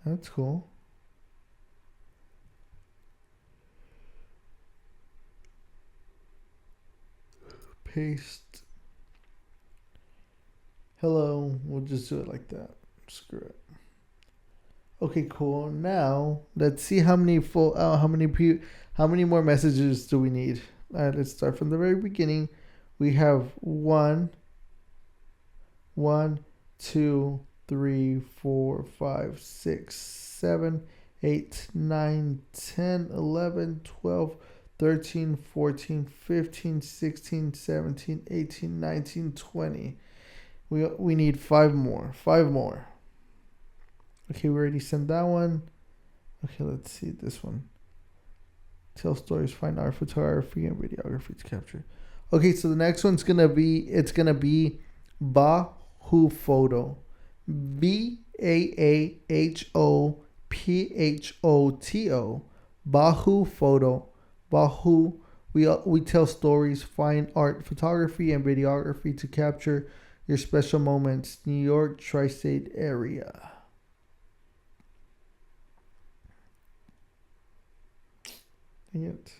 That's cool. Paste. Hello. We'll just do it like that. Screw it. Okay, cool. Now let's see how many how many more messages do we need? All right, let's start from the very beginning. We have 2, 3, 4, 5, 6, 7, 8, 9, 10, 11, 12, 13, 14, 15, 16, 17, 18, 19, 20. We need 5 more. 5 more. Okay, we already sent that one. Okay, let's see this one. Tell stories, find art, photography, and videography to capture. Okay, so the next one's gonna be Bahu Photo. BAAHOPHOTO. Bahu Photo. Bahu. We tell stories, find art, photography, and videography to capture your special moments. New York tri-state area. Dang it.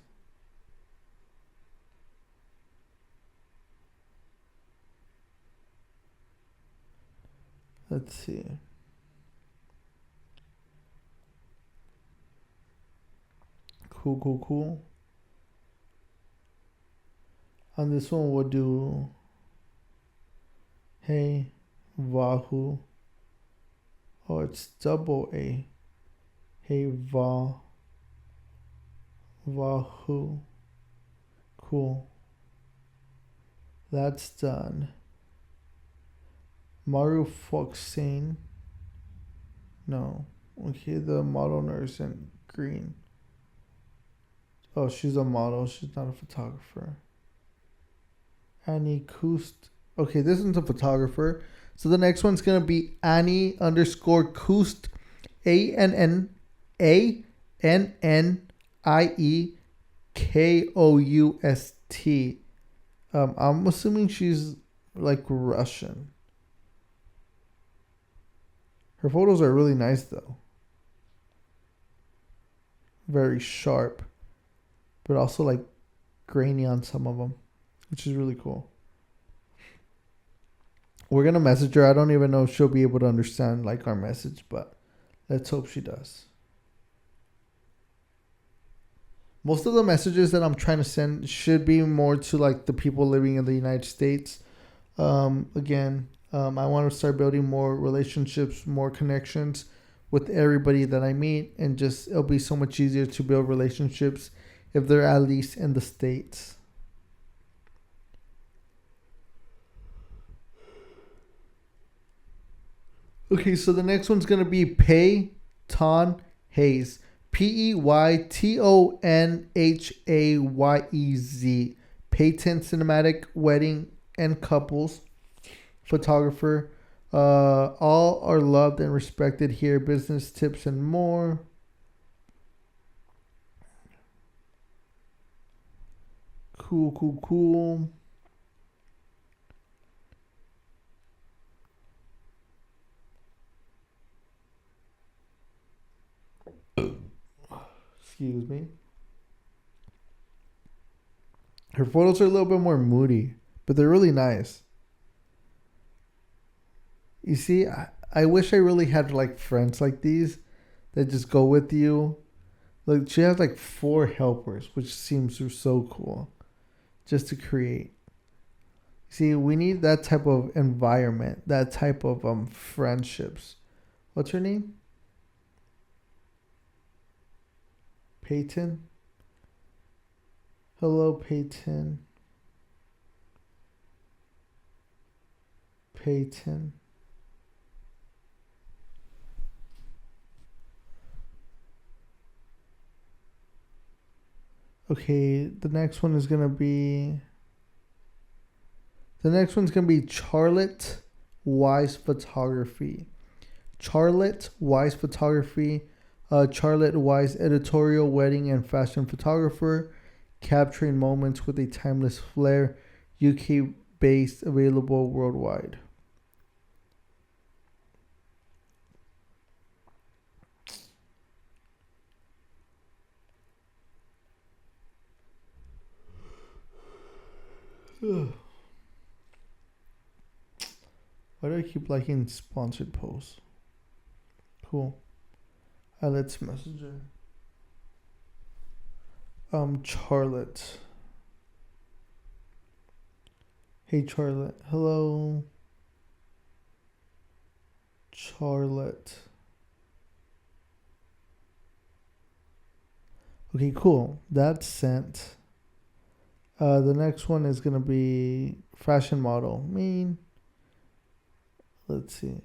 Let's see. Cool, cool, cool. On this one, we'll do Hey Vahu. Oh, it's double A. Hey Vahu. Cool. That's done. Maru Foxane. No. Okay, the model nurse in green. Oh, she's a model. She's not a photographer. Annie Koost. Okay, this one's a photographer. So the next one's going to be Annie _ Koost. ANNIEKOUST. I'm assuming she's like Russian. Her photos are really nice though. Very sharp. But also like grainy on some of them, which is really cool. We're going to message her. I don't even know if she'll be able to understand like our message, but let's hope she does. Most of the messages that I'm trying to send should be more to like the people living in the United States. I want to start building more relationships, more connections with everybody that I meet, and just it'll be so much easier to build relationships if they're at least in the States. Okay, so the next one's going to be Peyton Hayes. PeytonHayez. Peyton Cinematic Wedding and Couples Photographer. All are loved and respected here. Business tips and more. Cool. Excuse me. Her photos are a little bit more moody, but they're really nice. You see, I wish I really had like friends like these that just go with you. Like she has like 4 helpers, which seems so cool. Just to create. See, we need that type of environment, that type of friendships. What's her name? Peyton. Hello, Peyton. Okay, the next one's gonna be Charlotte Wise Photography. Charlotte Wise editorial, wedding, and fashion photographer, capturing moments with a timeless flair. UK based, available worldwide. Ugh. Why do I keep liking sponsored posts? Cool. Let's message her. Charlotte. Hey, Charlotte. Hello. Charlotte. Okay, cool. That's sent. The next one is going to be fashion model. Let's see.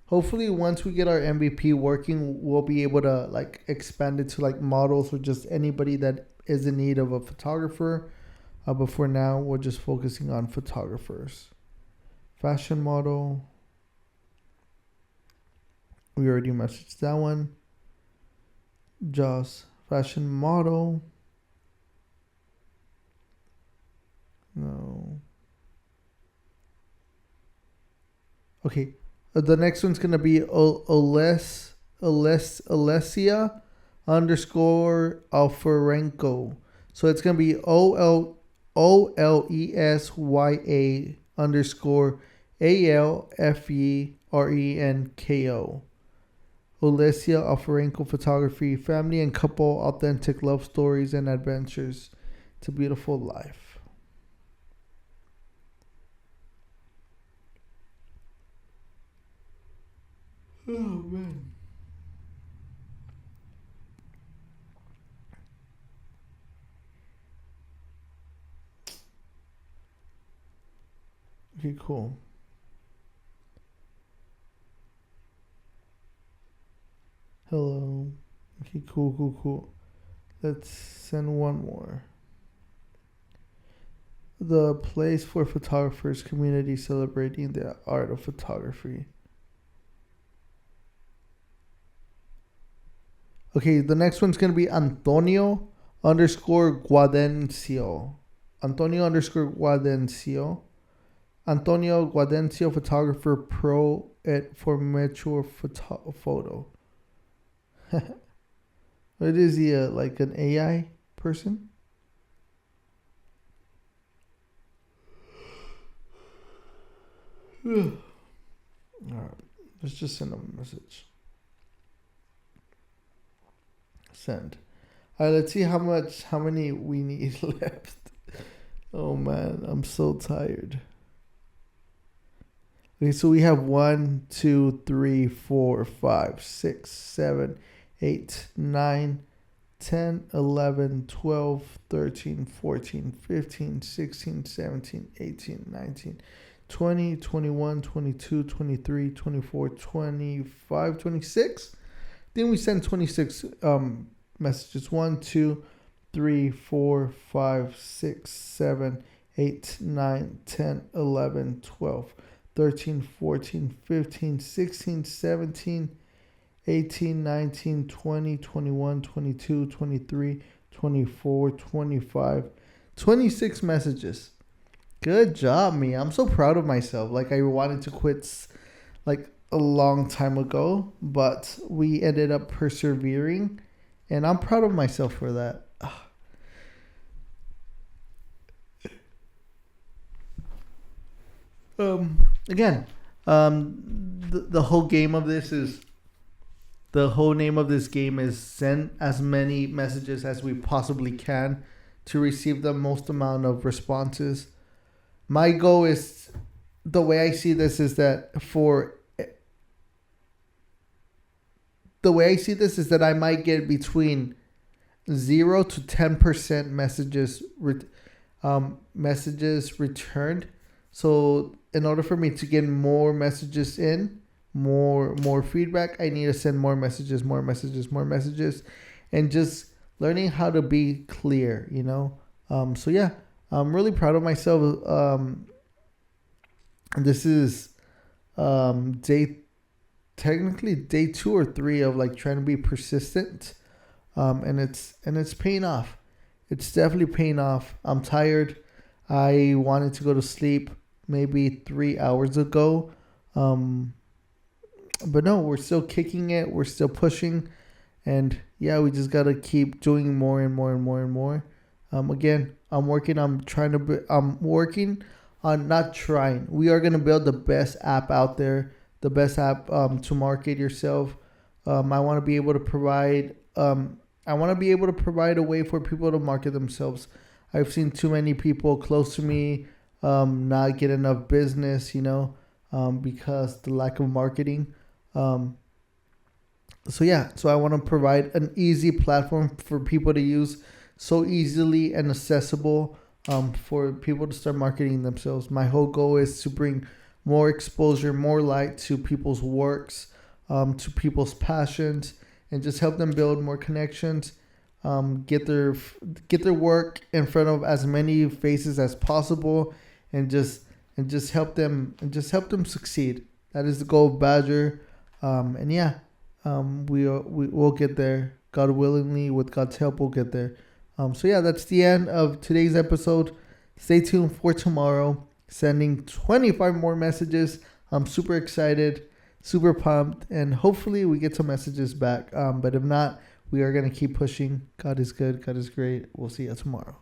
Hopefully, once we get our MVP working, we'll be able to like expand it to like models or just anybody that is in need of a photographer. But for now, we're just focusing on photographers. Fashion model. We already messaged that one. Joss. Fashion model. No. Okay. The next one's going to be Alessia _Alferenko. So it's going to be OLESYA _ALFERENKO. Olesia Alfarenko Photography. Family and couple authentic love stories and adventures. It's a beautiful life. Oh, man. Okay, cool. Hello. Okay, cool. Let's send one more. The place for photographers community celebrating the art of photography. Okay, the next one's going to be Antonio underscore Guadencio. Antonio underscore Guadencio. Antonio Guadencio, photographer pro at for mature photo. What is he, like an AI person? Alright, let's just send him a message. Send. Alright, let's see how many we need left. Oh man, I'm so tired. Okay, so we have 1, 2, 3, 4, 5, 6, 7, 8, 9, 10, 11, 12, 13, 14, 15, 16, 17, 18, 19, 20, 21, 22, 23, 24, 25, 26. Then we send 26 messages. 1, 2, 3, 4, 5, 6, 7, 8, 9, 10, 11, 12, 13, 14, 15, 16, 17, 18, 19, 20, 21, 22, 23, 24, 25, 26 messages. Good job, me. I'm so proud of myself. Like, I wanted to quit like a long time ago, but we ended up persevering, and I'm proud of myself for that. Again, the whole game of this is, the whole name of this game is send as many messages as we possibly can to receive the most amount of responses. My goal is, the way I see this is that I might get between 0 to 10% messages returned. So in order for me to get more messages in, more feedback, I need to send more messages, and just learning how to be clear, you know. So yeah, I'm really proud of myself. This is technically day 2 or 3 of like trying to be persistent, and it's paying off. It's definitely paying off. I'm tired. I wanted to go to sleep maybe 3 hours ago, but no, we're still kicking it. We're still pushing, and yeah, we just gotta keep doing more and more. Again, I'm working on not trying. We are gonna build the best app out there, the best app to market yourself. I want to be able to provide. I want to be able to provide a way for people to market themselves. I've seen too many people close to me not get enough business, you know, because the lack of marketing. So I want to provide an easy platform for people to use, so easily and accessible, for people to start marketing themselves. My whole goal is to bring more exposure, more light to people's works, to people's passions, and just help them build more connections, get their work in front of as many faces as possible, and just help them succeed. That is the goal of Badger. We'll get there. God willingly, with God's help, we'll get there. That's the end of today's episode. Stay tuned for tomorrow. Sending 25 more messages. I'm super excited, super pumped, and hopefully we get some messages back. But if not, we are going to keep pushing. God is good. God is great. We'll see you tomorrow.